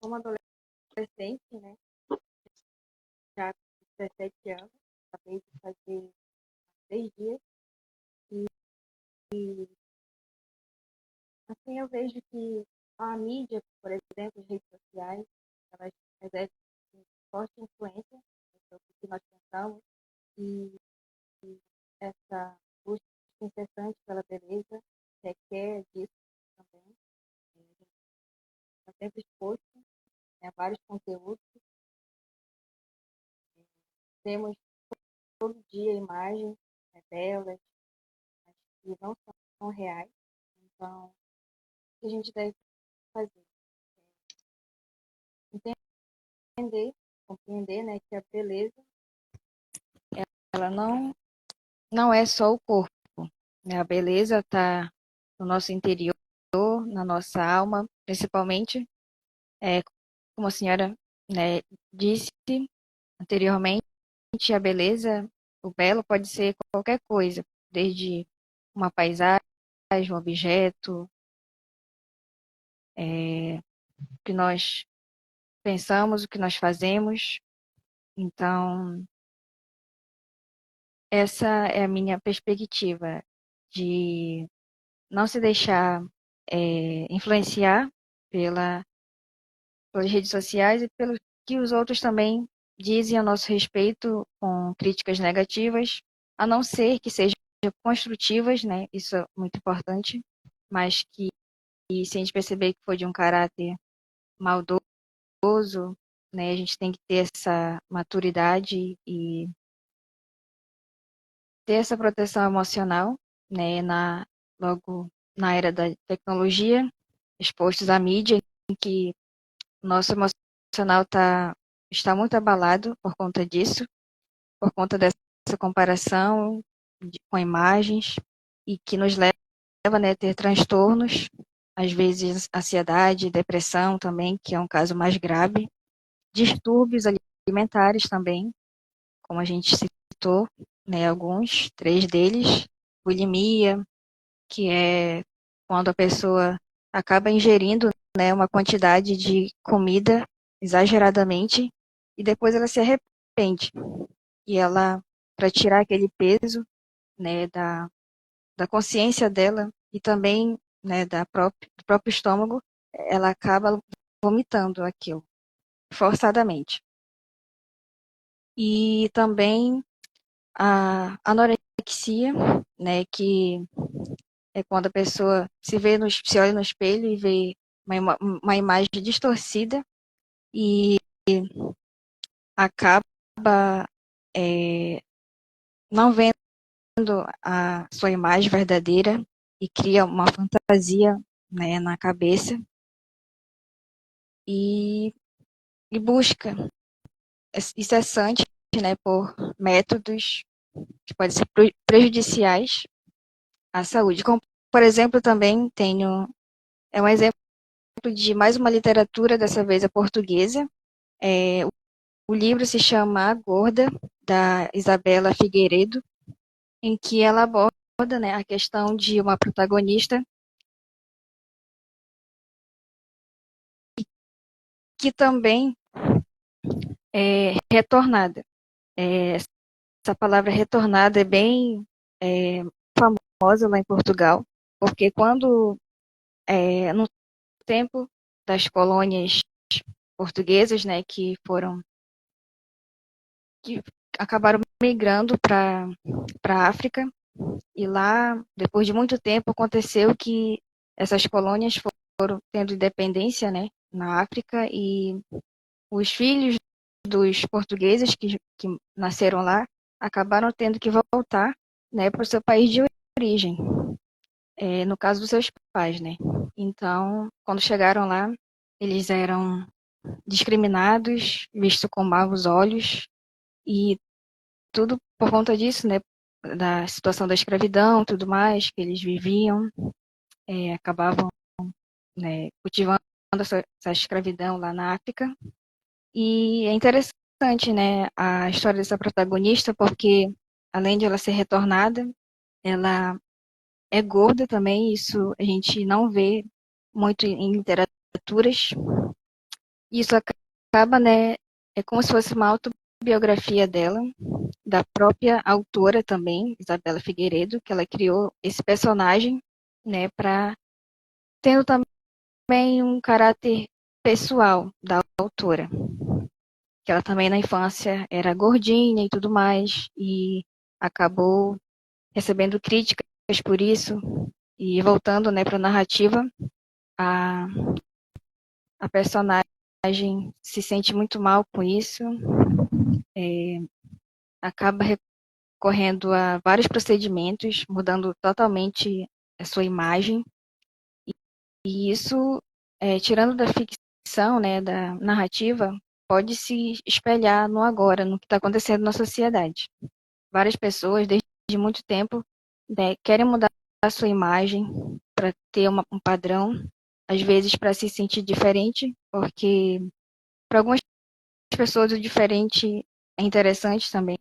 como adolescente, né, já com 17 anos, acabei de fazer 3 dias, e assim eu vejo que a mídia, por exemplo, as redes sociais, elas exercem forte influência sobre o que nós pensamos, e essa busca incessante pela beleza requer disso também. A gente está sempre exposto, né, a vários conteúdos, temos todo dia imagens, né, belas, mas que não são reais. Então, o que a gente deve fazer? Entender, compreender, né, que a beleza, ela não é só o corpo, né? A beleza está no nosso interior, na nossa alma, principalmente, é, como a senhora, né, disse anteriormente, a beleza, o belo pode ser qualquer coisa, desde uma paisagem, um objeto, o que nós pensamos, o que nós fazemos. Então, essa é a minha perspectiva de não se deixar influenciar pela, pelas redes sociais e pelo que os outros também dizem a nosso respeito com críticas negativas, a não ser que sejam construtivas, né? Isso é muito importante, mas que se a gente perceber que foi de um caráter maldoso, né, a gente tem que ter essa maturidade e ter essa proteção emocional, né, logo na era da tecnologia, expostos à mídia, em que o nosso emocional está muito abalado por conta disso, por conta dessa comparação com imagens, e que nos leva, né, a ter transtornos, às vezes ansiedade, depressão também, que é um caso mais grave, distúrbios alimentares também, como a gente citou, né, alguns, 3 deles, bulimia, que é quando a pessoa acaba ingerindo, né, uma quantidade de comida exageradamente e depois ela se arrepende. E ela, para tirar aquele peso, né, da consciência dela e também, né, do próprio estômago, ela acaba vomitando aquilo, forçadamente. E também a anorexia, né, que é quando a pessoa se olha no espelho e vê uma imagem distorcida e acaba não vendo a sua imagem verdadeira e cria uma fantasia, né, na cabeça e, e busca incessante, né, por métodos que podem ser prejudiciais à saúde. Como, por exemplo, também é um exemplo de mais uma literatura, dessa vez a portuguesa. O livro se chama A Gorda, da Isabela Figueiredo, em que ela aborda, né, a questão de uma protagonista que também é retornada. Essa palavra retornada é bem é, famosa lá em Portugal, porque no tempo das colônias portuguesas, né, que acabaram migrando para a África, e lá, depois de muito tempo, aconteceu que essas colônias foram tendo independência, né, na África, e os filhos dos portugueses que nasceram lá acabaram tendo que voltar, né, para o seu país de origem, no caso dos seus pais, né. Então, quando chegaram lá, eles eram discriminados, vistos com maus olhos, e tudo por conta disso, né, da situação da escravidão, tudo mais que eles viviam, acabavam, né, cultivando essa escravidão lá na África. E é interessante, né, a história dessa protagonista, porque além de ela ser retornada, ela é gorda também, isso a gente não vê muito em literaturas. Isso acaba, né, é como se fosse uma autobiografia dela, da própria autora também, Isabela Figueiredo, que ela criou esse personagem, né, para tendo também um caráter pessoal da autora, que ela também na infância era gordinha e tudo mais, e acabou recebendo críticas por isso, e voltando, né, para a narrativa, a, a personagem se sente muito mal com isso, acaba recorrendo a vários procedimentos, mudando totalmente a sua imagem, e isso, tirando da ficção, né, da narrativa, pode se espelhar no agora, no que está acontecendo na sociedade. Várias pessoas, desde muito tempo, né, querem mudar a sua imagem para ter um padrão, às vezes para se sentir diferente, porque para algumas pessoas o diferente é interessante também,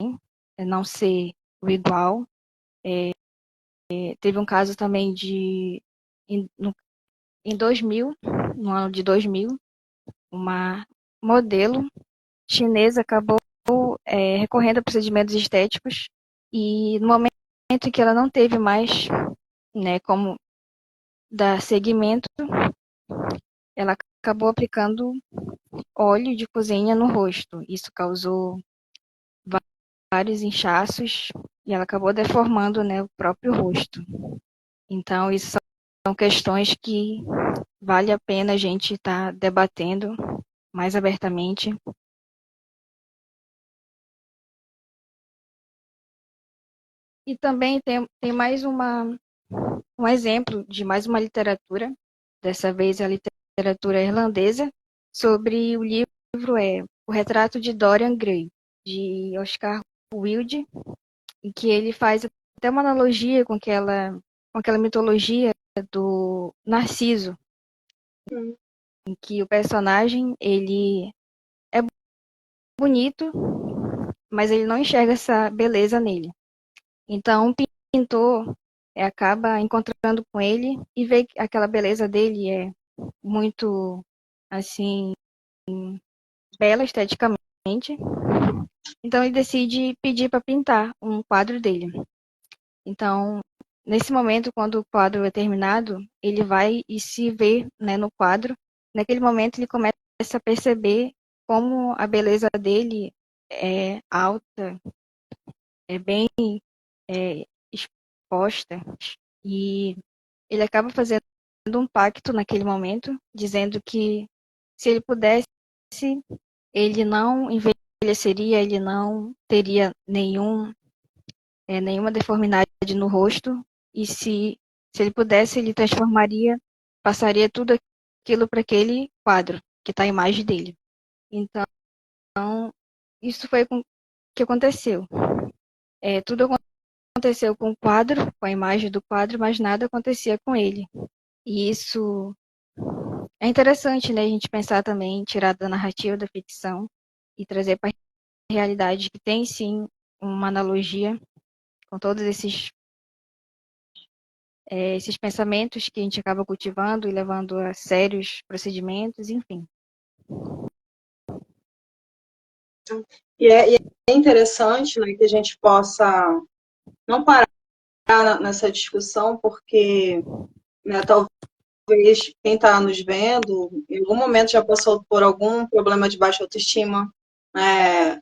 é não ser o igual. Teve um caso também em 2000, no ano de 2000, uma modelo chinesa acabou recorrendo a procedimentos estéticos e no momento em que ela não teve mais, né, como dar seguimento, ela acabou aplicando óleo de cozinha no rosto. Isso causou vários inchaços e ela acabou deformando, né, o próprio rosto. Então, isso são questões que vale a pena a gente estar debatendo mais abertamente. E também tem mais um exemplo de mais uma literatura, dessa vez a literatura irlandesa, sobre o livro O Retrato de Dorian Gray, de Oscar Wilde, em que ele faz até uma analogia com aquela mitologia do Narciso, em que o personagem ele é bonito, mas ele não enxerga essa beleza nele. Então, um pintor acaba encontrando com ele e vê que aquela beleza dele é muito, assim, bela esteticamente. Então, ele decide pedir para pintar um quadro dele. Então, nesse momento, quando o quadro é terminado, ele vai e se vê, né, no quadro. Naquele momento, ele começa a perceber como a beleza dele é alta, é bem exposta, e ele acaba fazendo um pacto naquele momento, dizendo que se ele pudesse, ele não envelheceria, ele não teria nenhuma deformidade no rosto, e se ele pudesse, ele transformaria, passaria tudo aquilo para aquele quadro, que está a imagem dele. Então, isso foi o que aconteceu. Tudo aconteceu com o quadro, com a imagem do quadro, mas nada acontecia com ele. E isso é interessante, né? A gente pensar também, tirar da narrativa da ficção e trazer para a realidade que tem sim uma analogia com todos esses pensamentos que a gente acaba cultivando e levando a sérios procedimentos, enfim. E é interessante, né, que a gente possa não parar nessa discussão, porque, né, talvez quem está nos vendo, em algum momento já passou por algum problema de baixa autoestima, né,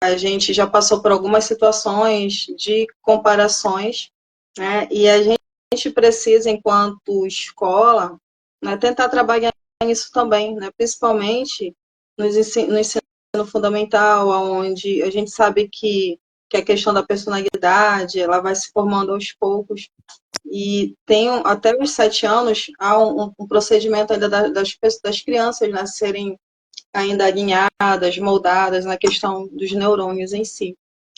a gente já passou por algumas situações de comparações, né, e a gente precisa, enquanto escola, né, tentar trabalhar nisso também, né, principalmente no ensino fundamental, onde a gente sabe que a questão da personalidade ela vai se formando aos poucos, e tem até os 7 anos há um procedimento ainda das crianças nascerem ainda alinhadas, moldadas na questão dos neurônios em si.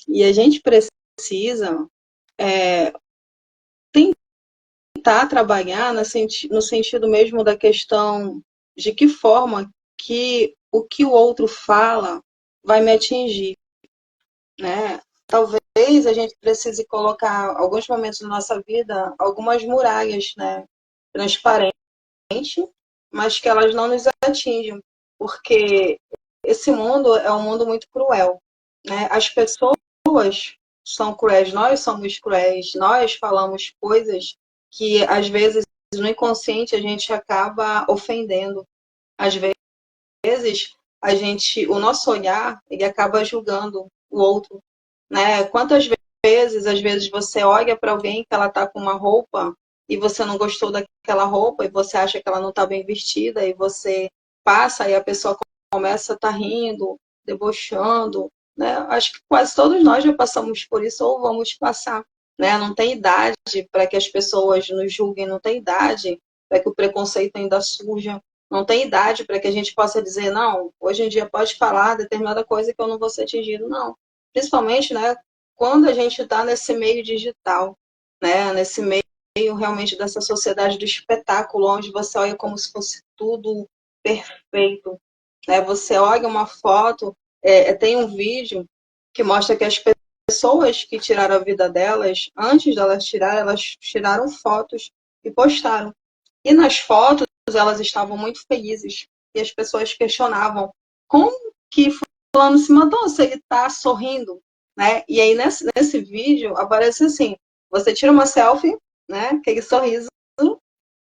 E a gente precisa tentar trabalhar no sentido mesmo da questão de que forma que o que o outro fala vai me atingir, né? Talvez a gente precise colocar alguns momentos na nossa vida algumas muralhas, né, transparentes, mas que elas não nos atingem, porque esse mundo é um mundo muito cruel, né? As pessoas são cruéis, nós somos cruéis, nós falamos coisas que às vezes no inconsciente a gente acaba ofendendo. Às vezes o nosso olhar, ele acaba julgando o outro, né? Quantas vezes, às vezes você olha para alguém que ela está com uma roupa e você não gostou daquela roupa e você acha que ela não está bem vestida e você passa e a pessoa começa a estar rindo, debochando, né? Acho que quase todos nós já passamos por isso ou vamos passar, né? Não tem idade para que as pessoas nos julguem, não tem idade para que o preconceito ainda surja, não tem idade para que a gente possa dizer, não, hoje em dia pode falar determinada coisa que eu não vou ser atingido, não. Principalmente, né, quando a gente está nesse meio digital, né, nesse meio realmente dessa sociedade do espetáculo, onde você olha como se fosse tudo perfeito, né? Você olha uma foto, tem um vídeo que mostra que as pessoas que tiraram a vida delas, antes delas tirar, elas tiraram fotos e postaram. E nas fotos elas estavam muito felizes. E as pessoas questionavam como que fulano se matou se ele está sorrindo, né? E aí nesse vídeo aparece assim, você tira uma selfie, né? Aquele sorriso,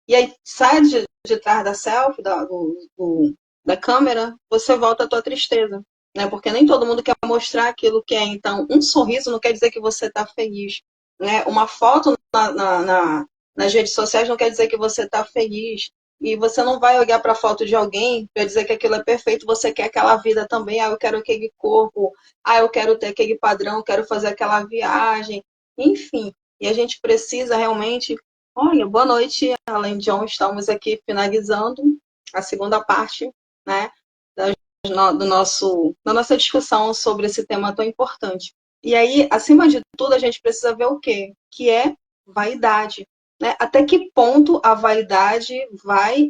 e aí sai de trás da selfie, da câmera, você volta à tua tristeza, né? Porque nem todo mundo quer mostrar aquilo que é. Então, um sorriso não quer dizer que você está feliz, né? Uma foto nas redes sociais não quer dizer que você está feliz. E você não vai olhar para a foto de alguém para dizer que aquilo é perfeito, você quer aquela vida também, eu quero aquele corpo, eu quero ter aquele padrão, eu quero fazer aquela viagem, enfim. E a gente precisa realmente. Olha, boa noite, Além John. Estamos aqui finalizando a segunda parte, né, da nossa discussão sobre esse tema tão importante. E aí, acima de tudo, a gente precisa ver o quê? Que é vaidade. Né? Até que ponto a vaidade vai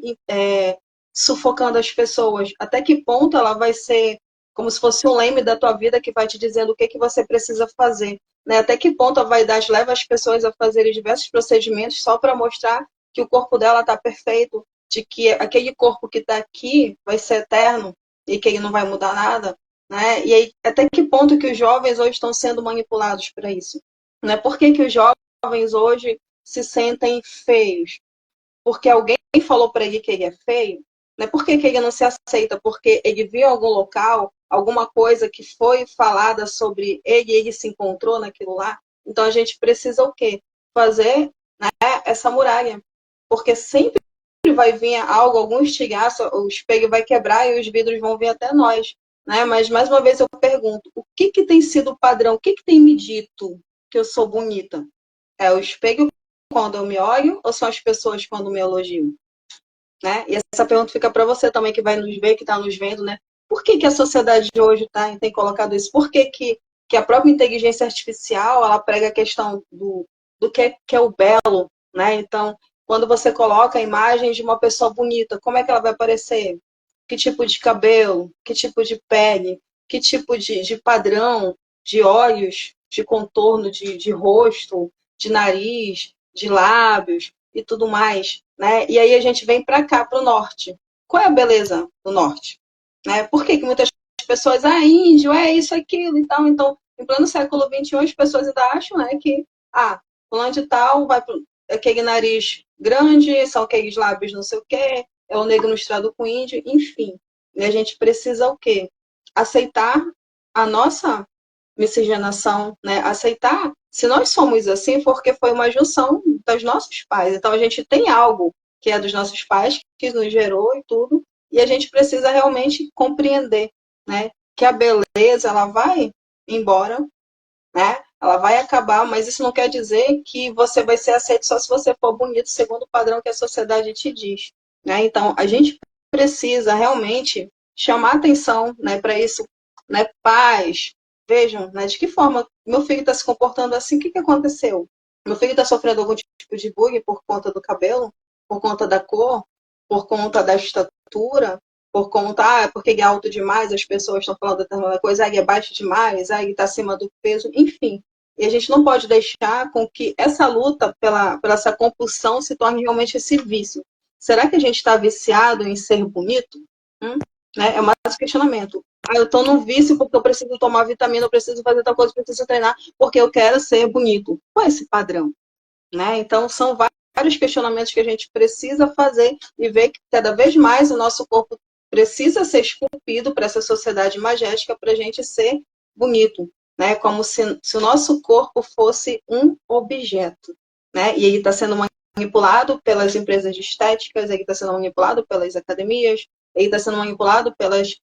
sufocando as pessoas? Até que ponto ela vai ser como se fosse um leme da tua vida que vai te dizendo o que você precisa fazer? Né? Até que ponto a vaidade leva as pessoas a fazerem diversos procedimentos só para mostrar que o corpo dela está perfeito, de que aquele corpo que está aqui vai ser eterno e que ele não vai mudar nada, né? E aí, até que ponto que os jovens hoje estão sendo manipulados para isso? Né? Por que os jovens hoje se sentem feios? Porque alguém falou para ele que ele é feio? Né? Por que ele não se aceita? Porque ele viu em algum local alguma coisa que foi falada sobre ele e ele se encontrou naquilo lá? Então a gente precisa o quê? Fazer, né, essa muralha. Porque sempre vai vir algo, algum estilhaço, o espelho vai quebrar e os vidros vão vir até nós. Né? Mas, mais uma vez, eu pergunto, o que tem sido o padrão? O que tem me dito que eu sou bonita? É o espelho quando eu me olho ou são as pessoas quando me elogiam? Né? E essa pergunta fica para você também, que vai nos ver, que está nos vendo, né? Por que a sociedade de hoje tem colocado isso? Por que a própria inteligência artificial ela prega a questão do que é o belo, né? Então, quando você coloca a imagem de uma pessoa bonita, como é que ela vai aparecer? Que tipo de cabelo? Que tipo de pele? Que tipo de padrão? De olhos? De contorno de rosto? De nariz? De lábios? E tudo mais, né? E aí a gente vem para cá, para o norte. Qual é a beleza do norte? Né? Por que muitas pessoas, índio, é isso, aquilo e tal. Então, em pleno século XXI, as pessoas ainda acham, né, que, fulano de tal vai para aquele nariz grande, são aqueles lábios não sei o quê, é o negro misturado com o índio, enfim. E a gente precisa o quê? Aceitar a nossa miscigenação, né? Aceitar se nós somos assim, porque foi uma junção dos nossos pais. Então a gente tem algo que é dos nossos pais, que nos gerou e tudo, e a gente precisa realmente compreender, né? Que a beleza ela vai embora, né? Ela vai acabar, mas isso não quer dizer que você vai ser aceito só se você for bonito, segundo o padrão que a sociedade te diz, né? Então a gente precisa realmente chamar atenção, né, para isso, né? Pais, vejam, né, de que forma meu filho está se comportando assim, o que aconteceu? Meu filho está sofrendo algum tipo de bullying por conta do cabelo, por conta da cor, por conta da estatura, por conta, porque ele é alto demais, as pessoas estão falando determinada coisa, ele é baixo demais, ele está acima do peso, enfim. E a gente não pode deixar com que essa luta pela essa compulsão se torne realmente esse vício, será que a gente está viciado em ser bonito? Né? É mais um questionamento. Eu estou num vício porque eu preciso tomar vitamina, eu preciso fazer tal coisa, eu preciso treinar, porque eu quero ser bonito. Qual é esse padrão? Né? Então, são vários questionamentos que a gente precisa fazer e ver que cada vez mais o nosso corpo precisa ser esculpido para essa sociedade magética para a gente ser bonito, né? Como se o nosso corpo fosse um objeto, né? E ele está sendo manipulado pelas empresas de estéticas, ele está sendo manipulado pelas academias, ele está sendo manipulado pelas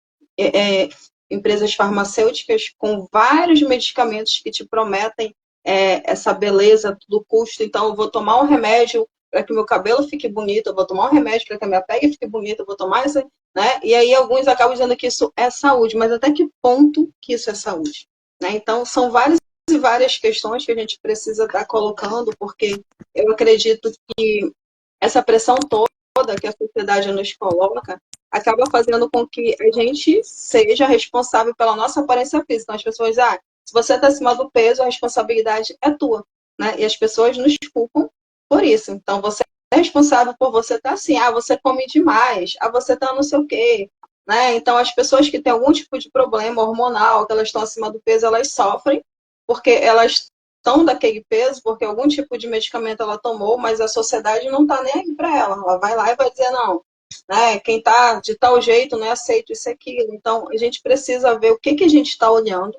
empresas farmacêuticas com vários medicamentos que te prometem essa beleza do custo. Então, eu vou tomar um remédio para que meu cabelo fique bonito, eu vou tomar um remédio para que a minha pele fique bonita, eu vou tomar essa, né? E aí alguns acabam dizendo que isso é saúde, mas até que ponto que isso é saúde? Né? Então, são várias e várias questões que a gente precisa estar colocando, porque eu acredito que essa pressão toda que a sociedade nos coloca acaba fazendo com que a gente seja responsável pela nossa aparência física. Então, as pessoas, se você está acima do peso, a responsabilidade é tua, né? E as pessoas nos culpam por isso. Então, você é responsável por você estar assim, você come demais, você está não sei o quê, né? Então, as pessoas que têm algum tipo de problema hormonal, que elas estão acima do peso, elas sofrem, porque elas estão daquele peso, porque algum tipo de medicamento ela tomou, mas a sociedade não está nem aí para ela. Ela vai lá e vai dizer, não, né? Quem está de tal jeito não é aceito isso e aquilo. Então, a gente precisa ver o que a gente está olhando,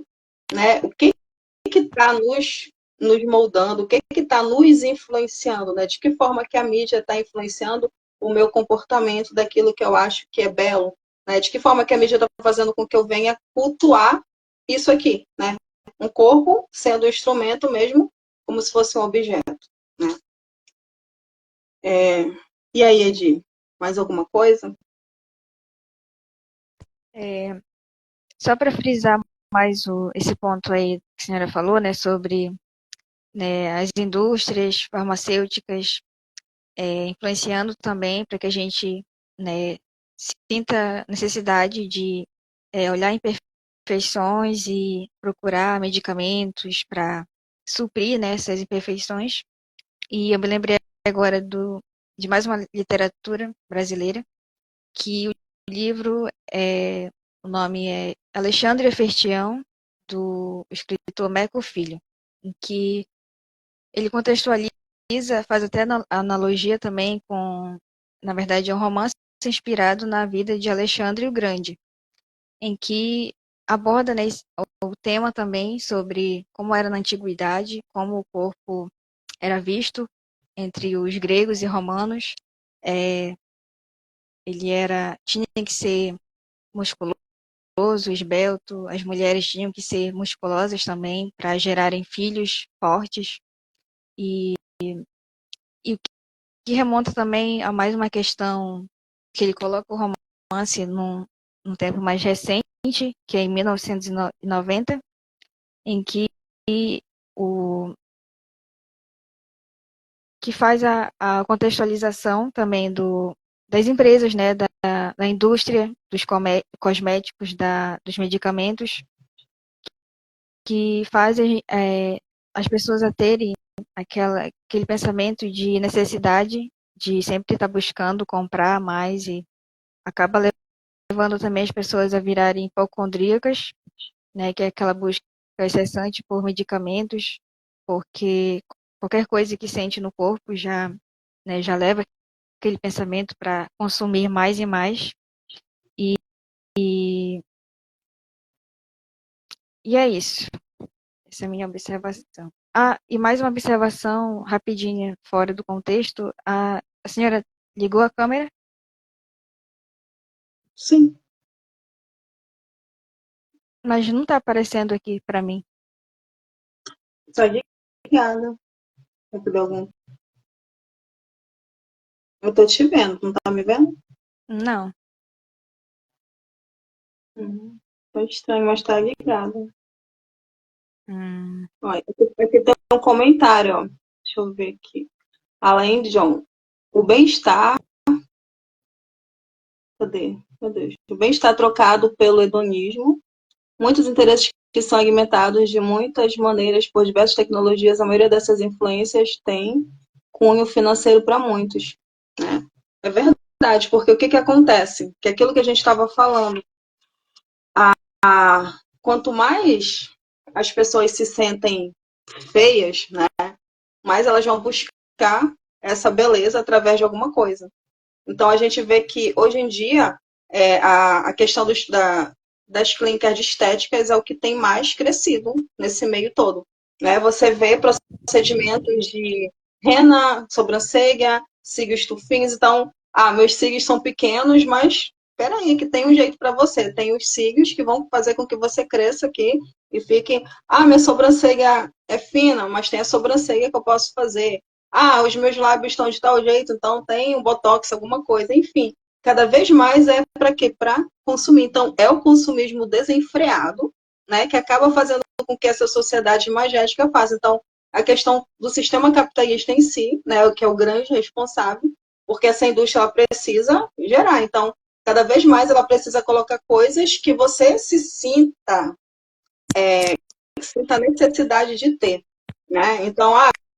né? O que está nos moldando, o que está nos influenciando, né? De que forma que a mídia está influenciando o meu comportamento daquilo que eu acho que é belo, né? De que forma que a mídia está fazendo com que eu venha cultuar isso aqui, né? Um corpo sendo um instrumento mesmo, como se fosse um objeto, né? E aí, Edi, mais alguma coisa? Só para frisar mais esse ponto aí que a senhora falou, né, sobre, né, as indústrias farmacêuticas influenciando também para que a gente, né, sinta necessidade de olhar imperfeições e procurar medicamentos para suprir, né, essas imperfeições. E eu me lembrei agora de mais uma literatura brasileira, que o livro o nome é Alexandre Fertião, do escritor Meco Filho, em que ele contextualiza, faz até analogia também com, na verdade, é um romance inspirado na vida de Alexandre o Grande, em que aborda, né, o tema também sobre como era na antiguidade, como o corpo era visto entre os gregos e romanos. Ele tinha que ser musculoso, esbelto, as mulheres tinham que ser musculosas também para gerarem filhos fortes. E o que remonta também a mais uma questão que ele coloca o romance num tempo mais recente, que é em 1990, em que o que faz a contextualização também das empresas, né, da indústria, dos cosméticos, dos medicamentos, que fazem as pessoas a terem aquele pensamento de necessidade de sempre estar buscando comprar mais e acaba levando também as pessoas a virarem hipocondríacas, né, que é aquela busca incessante por medicamentos, porque qualquer coisa que sente no corpo né, já leva aquele pensamento para consumir mais e mais. E, e é isso. Essa é a minha observação. E mais uma observação rapidinha, fora do contexto. A senhora ligou a câmera? Sim. Mas não está aparecendo aqui para mim. Só ligada. Algum... Eu tô te vendo, não tá me vendo? Não. Foi estranho, mas tá ligado. Hum. Aqui tem um comentário, ó. Deixa eu ver aqui. Além de John, o bem-estar. Cadê? O bem-estar trocado pelo hedonismo. Muitos interesses que são alimentados de muitas maneiras por diversas tecnologias. A maioria dessas influências tem cunho financeiro para muitos, né? É verdade, porque o que acontece? Que aquilo que a gente estava falando, quanto mais as pessoas se sentem feias, né, mais elas vão buscar essa beleza através de alguma coisa. Então a gente vê que hoje em dia a questão das clínicas de estéticas é o que tem mais crescido nesse meio todo. Né? Você vê procedimentos de rena, sobrancelha, cílios tufinhos. Então, meus cílios são pequenos, mas espera aí que tem um jeito para você. Tem os cílios que vão fazer com que você cresça aqui e fique. Minha sobrancelha é fina, mas tem a sobrancelha que eu posso fazer. Os meus lábios estão de tal jeito, então tem um botox, alguma coisa. Enfim, cada vez mais é para quê? Para consumir. Então, é o consumismo desenfreado, né, que acaba fazendo com que essa sociedade imagética faça. Então, a questão do sistema capitalista em si, né, o que é o grande responsável, porque essa indústria ela precisa gerar. Então, cada vez mais ela precisa colocar coisas que você sinta a necessidade de ter. Né? Então,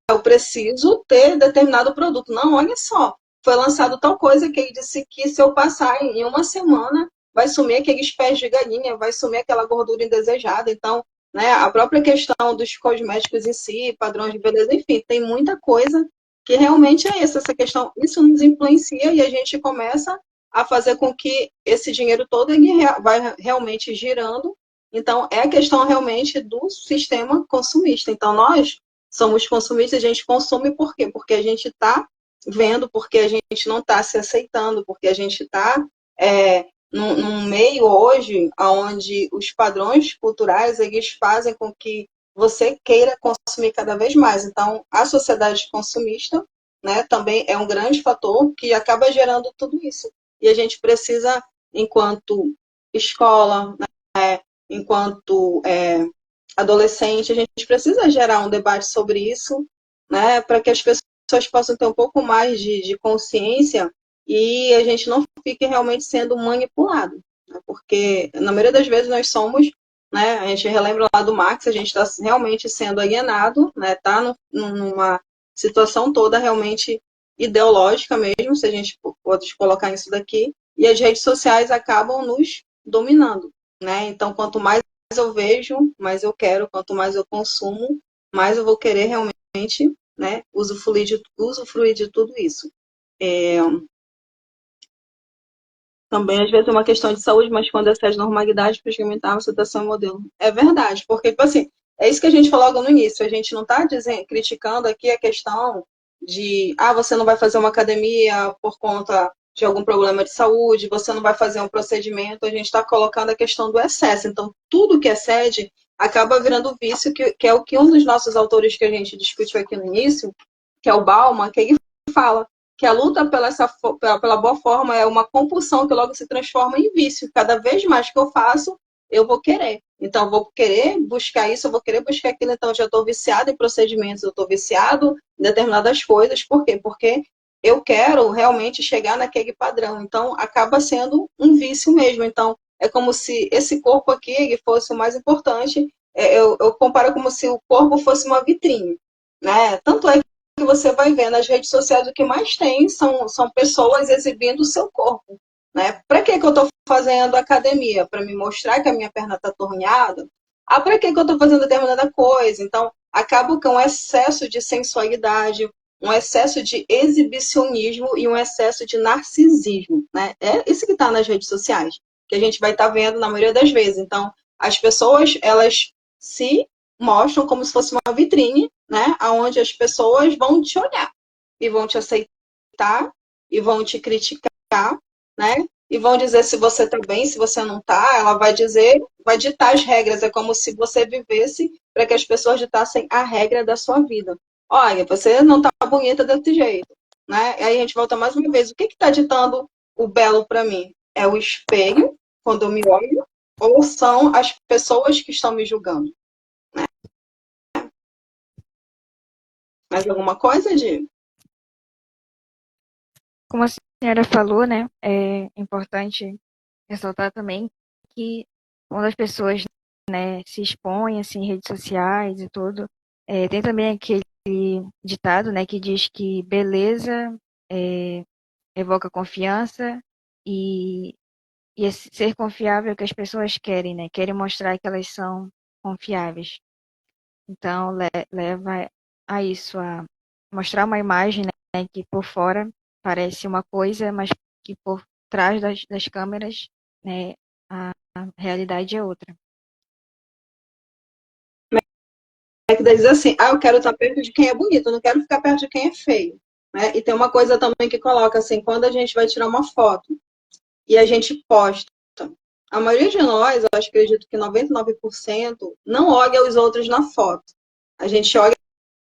eu preciso ter determinado produto. Não, olha só, foi lançado tal coisa que ele disse que se eu passar em uma semana, vai sumir aqueles pés de galinha, vai sumir aquela gordura indesejada. Então, né, a própria questão dos cosméticos em si, padrões de beleza, enfim, tem muita coisa que realmente é isso, essa questão, isso nos influencia e a gente começa a fazer com que esse dinheiro todo ele vai realmente girando. Então, é a questão realmente do sistema consumista. Então, nós somos consumistas, a gente consome por quê? Porque a gente está vendo, porque a gente não está se aceitando, porque a gente está num meio hoje onde os padrões culturais eles fazem com que você queira consumir cada vez mais. Então, a sociedade consumista, né, também é um grande fator que acaba gerando tudo isso. E a gente precisa, enquanto escola, né, enquanto adolescente, a gente precisa gerar um debate sobre isso, né, para que as pessoas possam ter um pouco mais de consciência e a gente não fique realmente sendo manipulado, né, porque na maioria das vezes nós somos, né, a gente relembra lá do Marx, a gente está realmente sendo alienado, né, está numa situação toda realmente ideológica mesmo, se a gente pode colocar isso daqui, e as redes sociais acabam nos dominando, né? Então, quanto mais eu vejo, mais eu quero, quanto mais eu consumo, mais eu vou querer realmente, né, usufruir de tudo isso. Também, às vezes, é uma questão de saúde, mas quando excede normalidade, para experimentar uma situação modelo. É verdade, porque, tipo assim, é isso que a gente falou logo no início, a gente não está criticando aqui a questão de, você não vai fazer uma academia por conta de algum problema de saúde, você não vai fazer um procedimento, a gente está colocando a questão do excesso. Então, tudo que excede acaba virando vício, que é o que um dos nossos autores que a gente discutiu aqui no início, que é o Bauman, que ele fala que a luta pela boa forma é uma compulsão que logo se transforma em vício. Cada vez mais que eu faço, eu vou querer. Então, eu vou querer buscar isso, eu vou querer buscar aquilo. Então, eu já estou viciado em procedimentos, eu estou viciado em determinadas coisas. Por quê? Porque eu quero realmente chegar naquele padrão. Então, acaba sendo um vício mesmo. Então, é como se esse corpo aqui ele fosse o mais importante. Eu comparo como se o corpo fosse uma vitrine. Né? Tanto é que você vai ver nas redes sociais, o que mais tem são pessoas exibindo o seu corpo. Né? Para que eu estou fazendo academia? Para me mostrar que a minha perna está torneada? Para que eu estou fazendo determinada coisa? Então, acaba com um excesso de sensualidade, um excesso de exibicionismo e um excesso de narcisismo. Né? É isso que está nas redes sociais, que a gente vai estar vendo na maioria das vezes. Então, as pessoas, elas se mostram como se fosse uma vitrine, né? Onde as pessoas vão te olhar e vão te aceitar e vão te criticar, né? E vão dizer se você está bem, se você não está. Ela vai dizer, vai ditar as regras. É como se você vivesse para que as pessoas ditassem a regra da sua vida. Olha, você não está bonita desse jeito, né? Aí a gente volta mais uma vez. O que está ditando o belo para mim? É o espelho, quando eu me olho, ou são as pessoas que estão me julgando? Mais alguma coisa, Di? Como a senhora falou, né, é importante ressaltar também que quando as pessoas, né, se expõem assim, em redes sociais e tudo, tem também aquele ditado, né, que diz que beleza evoca confiança e, e esse ser confiável que as pessoas querem, né? Querem mostrar que elas são confiáveis. Então, leva a isso, a mostrar uma imagem, né, que por fora parece uma coisa, mas que por trás das câmeras, né, a realidade é outra. É que diz assim, eu quero estar perto de quem é bonito, eu não quero ficar perto de quem é feio. Né? E tem uma coisa também que coloca assim, quando a gente vai tirar uma foto e a gente posta, a maioria de nós, eu acredito que 99%, não olha os outros na foto. A gente olha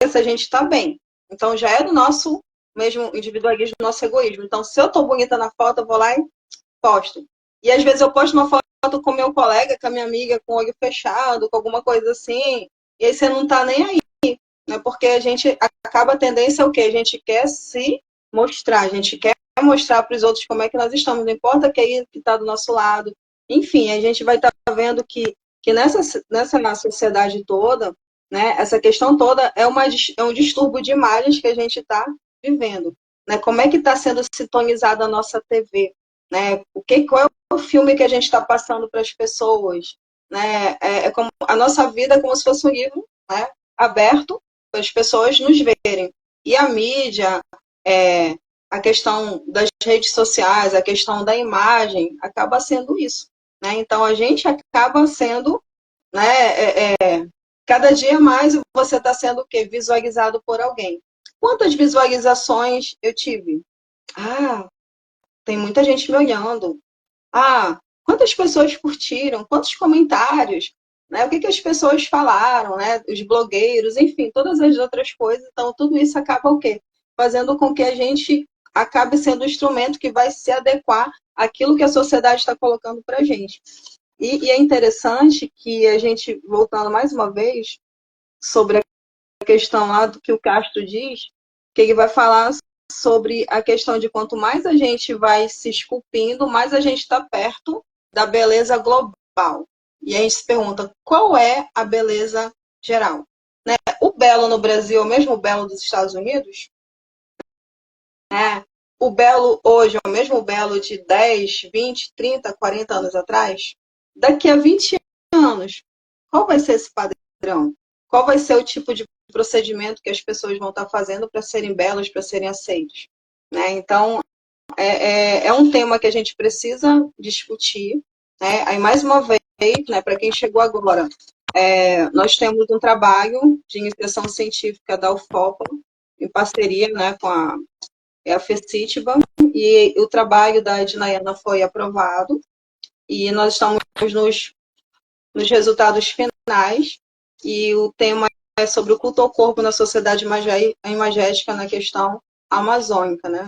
se a gente está bem. Então já é do nosso mesmo individualismo, do nosso egoísmo. Então, se eu estou bonita na foto, eu vou lá e posto. E às vezes eu posto uma foto com meu colega, com a minha amiga, com o olho fechado, com alguma coisa assim, e aí você não está nem aí. Né? Porque a gente acaba a tendência ao quê? A gente quer se mostrar, a gente quer mostrar para os outros como é que nós estamos, não importa quem está do nosso lado. Enfim, a gente vai estar vendo que nessa sociedade toda, né, essa questão toda é um distúrbio de imagens que a gente está vivendo. Né? Como é que está sendo sintonizada a nossa TV? Né? Qual é o filme que a gente está passando para as pessoas? Né? Como, a nossa vida é como se fosse um livro, né, aberto para as pessoas nos verem. E a mídia, a questão das redes sociais, a questão da imagem, acaba sendo isso. Né? Então, a gente acaba sendo, né, cada dia mais você está sendo o quê? Visualizado por alguém. Quantas visualizações eu tive? Tem muita gente me olhando. Quantas pessoas curtiram? Quantos comentários? Né? O que as pessoas falaram, né? Os blogueiros, enfim, todas as outras coisas. Então, tudo isso acaba o quê? Fazendo com que a gente acabe sendo um instrumento que vai se adequar àquilo que a sociedade está colocando para a gente. E é interessante que a gente, voltando mais uma vez, sobre a questão lá do que o Castro diz, que ele vai falar sobre a questão de quanto mais a gente vai se esculpindo, mais a gente está perto da beleza global. E a gente se pergunta, qual é a beleza geral? Né? O belo no Brasil é o mesmo belo dos Estados Unidos? O belo hoje é o mesmo belo de 10, 20, 30, 40 anos atrás? Daqui a 20 anos, qual vai ser esse padrão? Qual vai ser o tipo de procedimento que as pessoas vão estar fazendo para serem belas, para serem aceitos? Né? Então, é um tema que a gente precisa discutir. Né? Aí, mais uma vez, né, para quem chegou agora, nós temos um trabalho de iniciação científica da UFOPA, em parceria, né, com a FECITBA, e o trabalho da Ednaiana foi aprovado, e nós estamos nos resultados finais, e o tema é sobre o culto ao corpo na sociedade imagética na questão amazônica, né?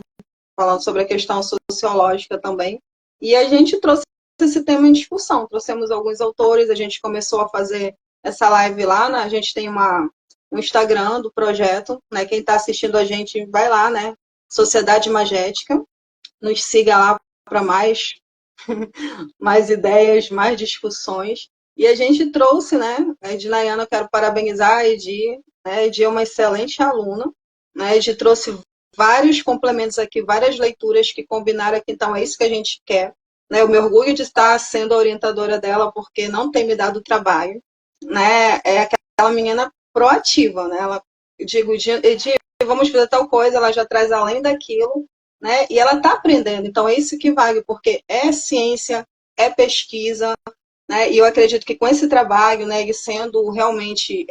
Falando sobre a questão sociológica também. E a gente trouxe esse tema em discussão, trouxemos alguns autores, a gente começou a fazer essa live lá, né? A gente tem um Instagram do projeto, né? Quem está assistindo a gente vai lá, né? Sociedade Imagética, nos siga lá para mais ideias, mais discussões. E a gente trouxe, né? A Ednaiana, eu quero parabenizar a Edi, né? A Edi é uma excelente aluna, né? A Edi trouxe vários complementos aqui, várias leituras que combinaram aqui, então é isso que a gente quer. Né? Eu me orgulho de estar sendo a orientadora dela, porque não tem me dado trabalho. Né? É aquela menina proativa, né? Ela, eu digo, Edi, vamos fazer tal coisa, ela já traz além daquilo, né? E ela está aprendendo, então é isso que vale, porque é ciência, é pesquisa, né? E eu acredito que com esse trabalho, né, ele sendo realmente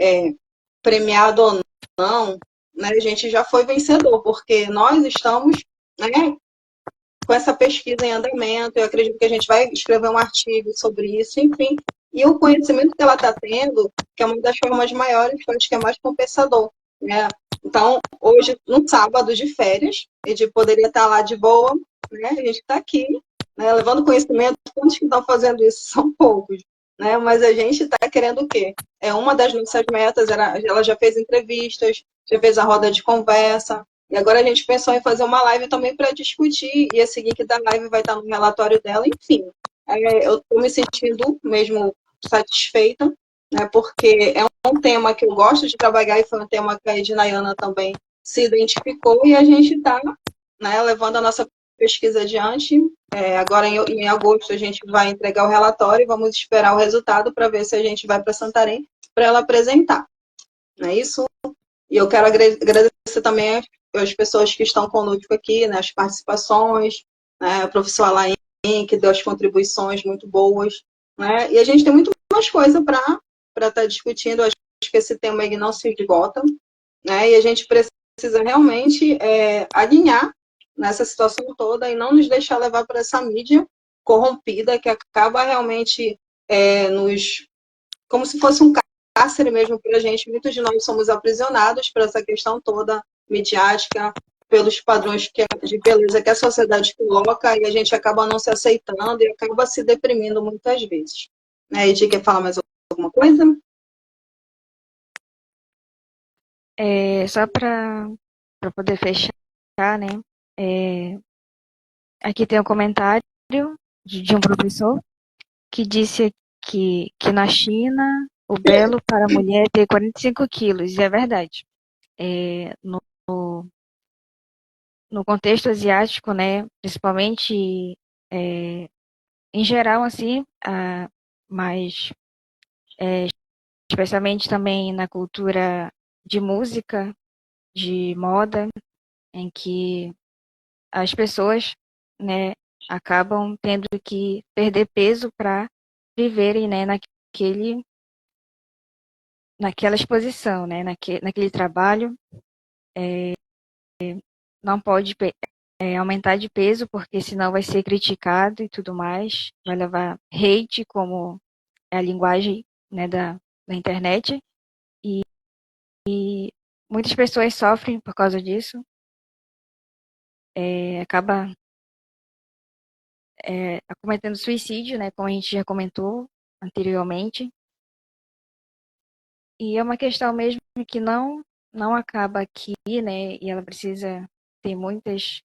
premiado ou não, né, a gente já foi vencedor, porque nós estamos, né, com essa pesquisa em andamento, eu acredito que a gente vai escrever um artigo sobre isso, enfim, e o conhecimento que ela está tendo, que é uma das formas maiores, que eu acho que é mais compensador, né? Então, hoje, no sábado de férias, a gente poderia estar lá de boa, né? A gente está aqui, né, levando conhecimento, quantos que estão fazendo isso? São poucos, né? Mas a gente está querendo o quê? É uma das nossas metas, ela já fez entrevistas, já fez a roda de conversa, e agora a gente pensou em fazer uma live também para discutir, e esse link da live vai estar no relatório dela, enfim. Eu estou me sentindo mesmo satisfeita, né, porque é um tema que eu gosto de trabalhar e foi um tema que a Ednaiana também se identificou, e a gente está, né, levando a nossa pesquisa adiante. Agora, em agosto, a gente vai entregar o relatório e vamos esperar o resultado para ver se a gente vai para Santarém para ela apresentar. Não é isso? E eu quero agradecer também as pessoas que estão conosco aqui, né, as participações, né, o professor Alain, que deu as contribuições muito boas. Né, e a gente tem muito mais coisa para estar discutindo. Acho que esse tema aí não se esgota. Né, e a gente precisa realmente alinhar nessa situação toda e não nos deixar levar por essa mídia corrompida que acaba realmente como se fosse um cárcere mesmo para a gente. Muitos de nós somos aprisionados por essa questão toda midiática, pelos padrões de beleza que a sociedade coloca e a gente acaba não se aceitando e acaba se deprimindo muitas vezes. Né? E quer falar mais alguma coisa? Só para poder fechar, né? Aqui tem um comentário de um professor que disse que na China o belo para a mulher é ter 45 quilos, e é verdade. No contexto asiático, né, principalmente em geral, assim, mas especialmente também na cultura de música, de moda, em que as pessoas, né, acabam tendo que perder peso para viverem, né, naquela exposição, né, naquele trabalho. Não pode aumentar de peso, porque senão vai ser criticado e tudo mais, vai levar hate, como é a linguagem, né, da internet, e muitas pessoas sofrem por causa disso, acaba cometendo suicídio, né, como a gente já comentou anteriormente, e é uma questão mesmo que não acaba aqui, né, e ela precisa ter muitos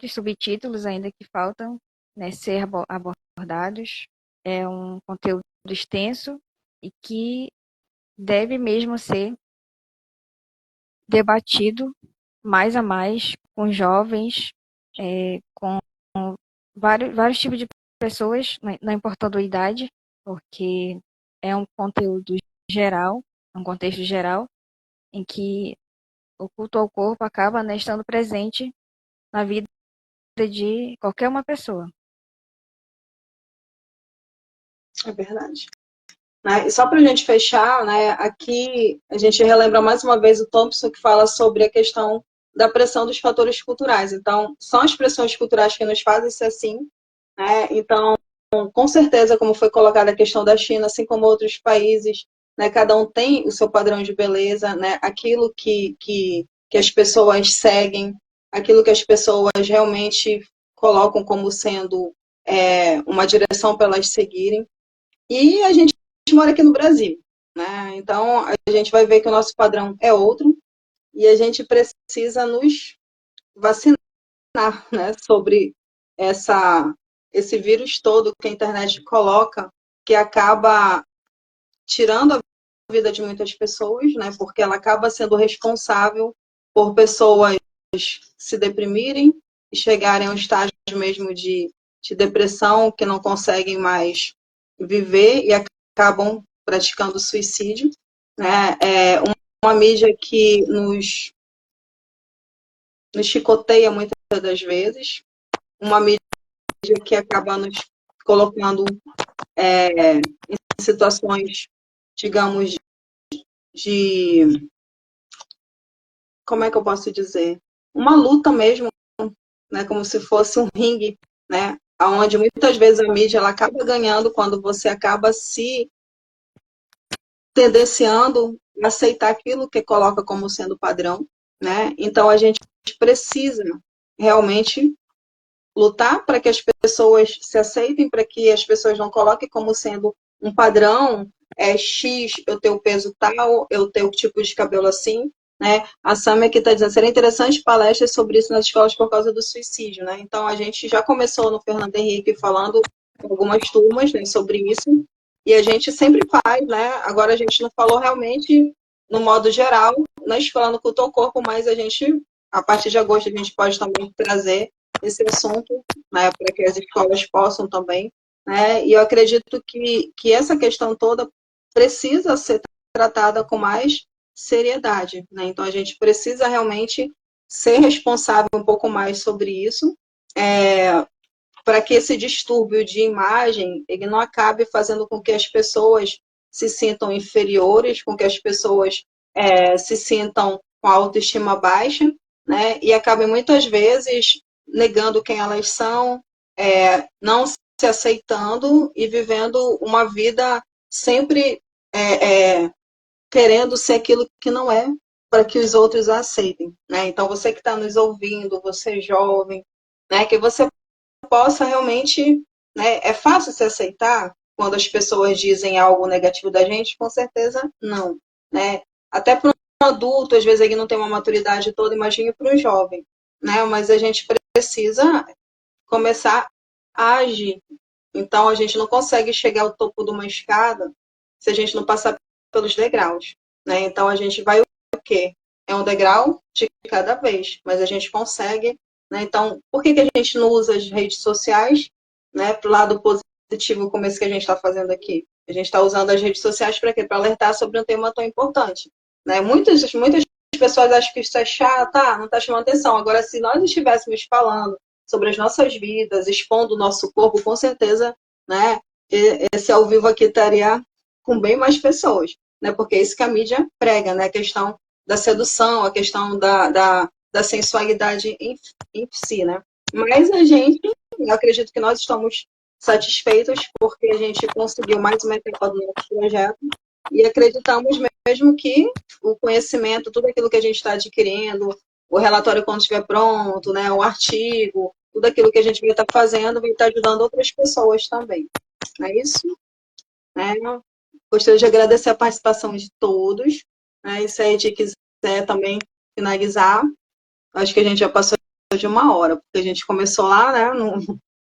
subtítulos ainda que faltam, né, ser abordados. É um conteúdo extenso e que deve mesmo ser debatido mais a mais com jovens, com vários tipos de pessoas, não importando a idade, porque é um conteúdo geral, um contexto geral, em que o culto ao corpo acaba, né, estando presente na vida de qualquer uma pessoa. É verdade. Né? E só para a gente fechar, né, aqui a gente relembra mais uma vez o Thompson, que fala sobre a questão da pressão dos fatores culturais. Então, são as pressões culturais que nos fazem ser assim. Né? Então, com certeza, como foi colocada a questão da China, assim como outros países, né, cada um tem o seu padrão de beleza, né, aquilo que as pessoas seguem, aquilo que as pessoas realmente colocam como sendo uma direção para elas seguirem. E a gente mora aqui no Brasil, né? Então a gente vai ver que o nosso padrão é outro e a gente precisa nos vacinar, né, sobre esse vírus todo que a internet coloca, que acaba tirando a vida de muitas pessoas, né? Porque ela acaba sendo responsável por pessoas se deprimirem e chegarem a um estágio mesmo de depressão, que não conseguem mais viver e acabam praticando suicídio. Né? Uma mídia que nos chicoteia muitas das vezes, uma mídia que acaba nos colocando em situações, digamos, de como é que eu posso dizer? Uma luta mesmo, né? Como se fosse um ringue, né? Onde muitas vezes a mídia ela acaba ganhando quando você acaba se tendenciando a aceitar aquilo que coloca como sendo padrão, né? Então a gente precisa realmente lutar para que as pessoas se aceitem, para que as pessoas não coloquem como sendo um padrão, X, eu tenho peso tal, eu tenho tipo de cabelo assim, né? A Sam aqui está dizendo, seria interessante palestras sobre isso nas escolas por causa do suicídio, né? Então a gente já começou no Fernando Henrique falando com algumas turmas, né, sobre isso, e a gente sempre faz, né? Agora a gente não falou realmente no modo geral na escola no culto ao corpo, mas a gente, a partir de agosto, a gente pode também trazer esse assunto, né, para que as escolas possam também, né, e eu acredito que essa questão toda precisa ser tratada com mais seriedade, né, então a gente precisa realmente ser responsável um pouco mais sobre isso, para que esse distúrbio de imagem ele não acabe fazendo com que as pessoas se sintam inferiores, com que as pessoas se sintam com a autoestima baixa, né? E acabem muitas vezes negando quem elas são, não se aceitando e vivendo uma vida sempre querendo ser aquilo que não é, para que os outros a aceitem, né? Então você que está nos ouvindo, você jovem, né? Que você possa realmente, né, é fácil se aceitar quando as pessoas dizem algo negativo da gente? Com certeza não, né? Até para um adulto, às vezes ele não tem uma maturidade toda, imagine para um jovem, né? Mas a gente precisa começar a agir. Então a gente não consegue chegar ao topo de uma escada se a gente não passar pelos degraus, né? Então a gente vai o quê? É um degrau de cada vez, mas a gente consegue, né? Então, por que a gente não usa as redes sociais, né, para o lado positivo, como esse que a gente está fazendo aqui? A gente está usando as redes sociais para quê? Para alertar sobre um tema tão importante, né? Muitas pessoas acham que isso é chato, não está chamando atenção. Agora, se nós estivéssemos falando sobre as nossas vidas, expondo o nosso corpo, com certeza, né, esse ao vivo aqui estaria com bem mais pessoas, né? Porque é isso que a mídia prega, né? A questão da sedução, a questão da sensualidade em si, né? Mas a gente, eu acredito que nós estamos satisfeitos porque a gente conseguiu mais uma etapa do nosso projeto e acreditamos mesmo que o conhecimento, tudo aquilo que a gente está adquirindo, o relatório quando estiver pronto, né, o artigo, tudo aquilo que a gente vai estar fazendo vai estar ajudando outras pessoas também. Não é isso? Né? Gostaria de agradecer a participação de todos. Né? E se a gente quiser também finalizar, acho que a gente já passou de uma hora, porque a gente começou lá, né,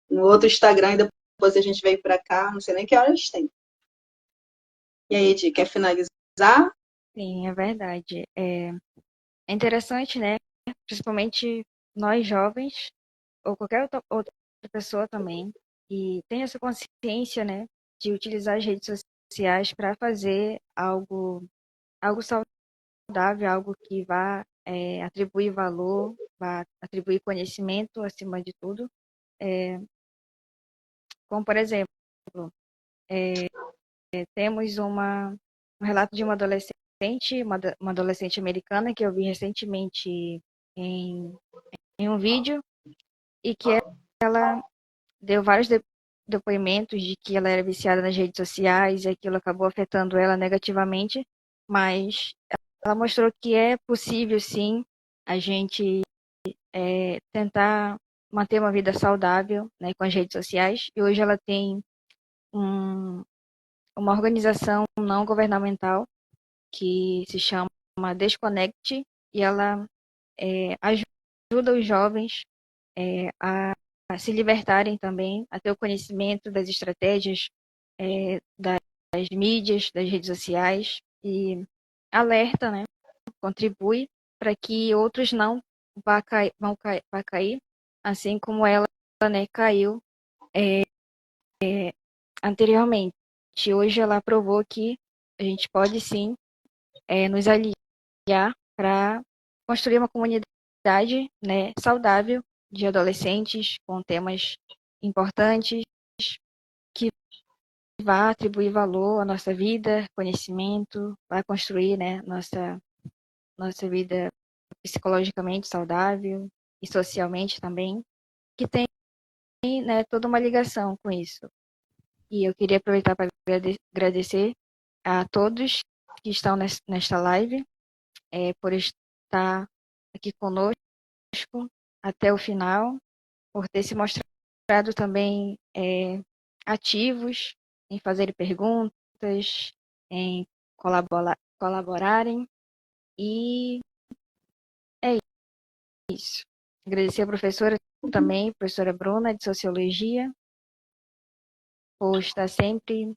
no outro Instagram e depois a gente veio para cá, não sei nem que horas tem. E aí, Edi, quer finalizar? Sim, é verdade. É interessante, né? Principalmente nós jovens, ou qualquer outra pessoa também, que tem essa consciência, né, de utilizar as redes sociais para fazer algo saudável, algo que vá atribuir valor, vá atribuir conhecimento acima de tudo. É, como, por exemplo, temos um relato de uma adolescente, uma adolescente americana que eu vi recentemente em, em um vídeo e que ela deu vários depoimentos de que ela era viciada nas redes sociais e aquilo acabou afetando ela negativamente, mas ela mostrou que é possível, sim, a gente tentar manter uma vida saudável, né, com as redes sociais. E hoje ela tem um, uma organização não governamental que se chama Desconecte e ela ajuda os jovens a se libertarem também, a ter o conhecimento das estratégias das mídias, das redes sociais e alerta, né? Contribui para que outros não vá cair, assim como ela, né, caiu anteriormente. Hoje ela provou que a gente pode sim nos aliar para construir uma comunidade, né, saudável de adolescentes com temas importantes que vai atribuir valor à nossa vida, conhecimento, vai construir, né, nossa vida psicologicamente saudável e socialmente também, que tem, né, toda uma ligação com isso. E eu queria aproveitar para agradecer a todos que estão nesta live por estar aqui conosco até o final, por ter se mostrado também ativos em fazer perguntas, em colaborarem. E é isso. Agradecer a professora também, professora Bruna, de Sociologia, por estar sempre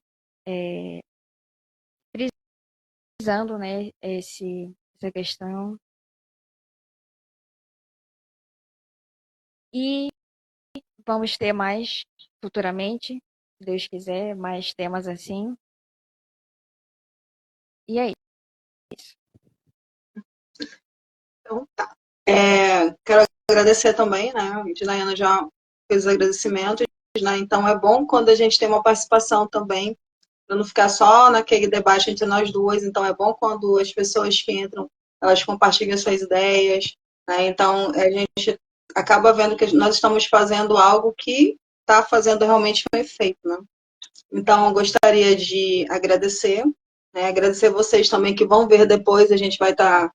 frisando, né, essa questão. E vamos ter mais futuramente, se Deus quiser, mais temas assim. E aí? Então, tá. Quero agradecer também, né? A Dinayana já fez os agradecimentos, né? Então é bom quando a gente tem uma participação também, para não ficar só naquele debate entre nós duas. Então é bom quando as pessoas que entram, elas compartilham suas ideias, né? Então a gente acaba vendo que nós estamos fazendo algo que está fazendo realmente um efeito, né? Então eu gostaria de agradecer, né? Agradecer vocês também que vão ver depois, a gente vai estar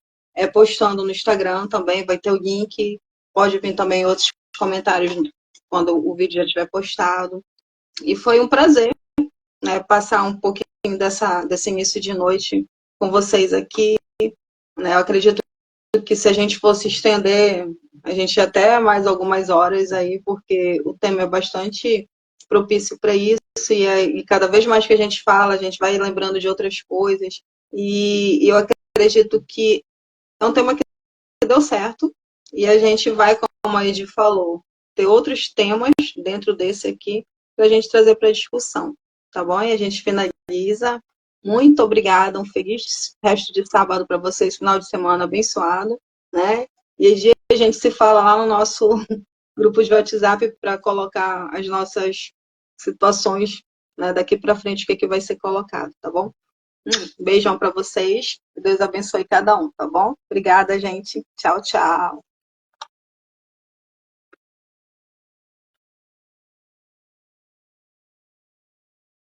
postando no Instagram também, vai ter o link, pode vir também outros comentários quando o vídeo já estiver postado. E foi um prazer, né, passar um pouquinho desse início de noite com vocês aqui, né? Eu acredito que se a gente fosse estender, a gente ia até mais algumas horas aí, porque o tema é bastante propício para isso, e cada vez mais que a gente fala, a gente vai lembrando de outras coisas, e eu acredito que é um tema que deu certo, e a gente vai, como a Edi falou, ter outros temas dentro desse aqui para a gente trazer para discussão, tá bom? E a gente finaliza. Muito obrigada, um feliz resto de sábado para vocês, final de semana abençoado, né? E a gente se fala lá no nosso grupo de WhatsApp para colocar as nossas situações, né, daqui para frente, o que, é que vai ser colocado, tá bom? Beijão para vocês. Deus abençoe cada um, tá bom? Obrigada, gente. Tchau, tchau.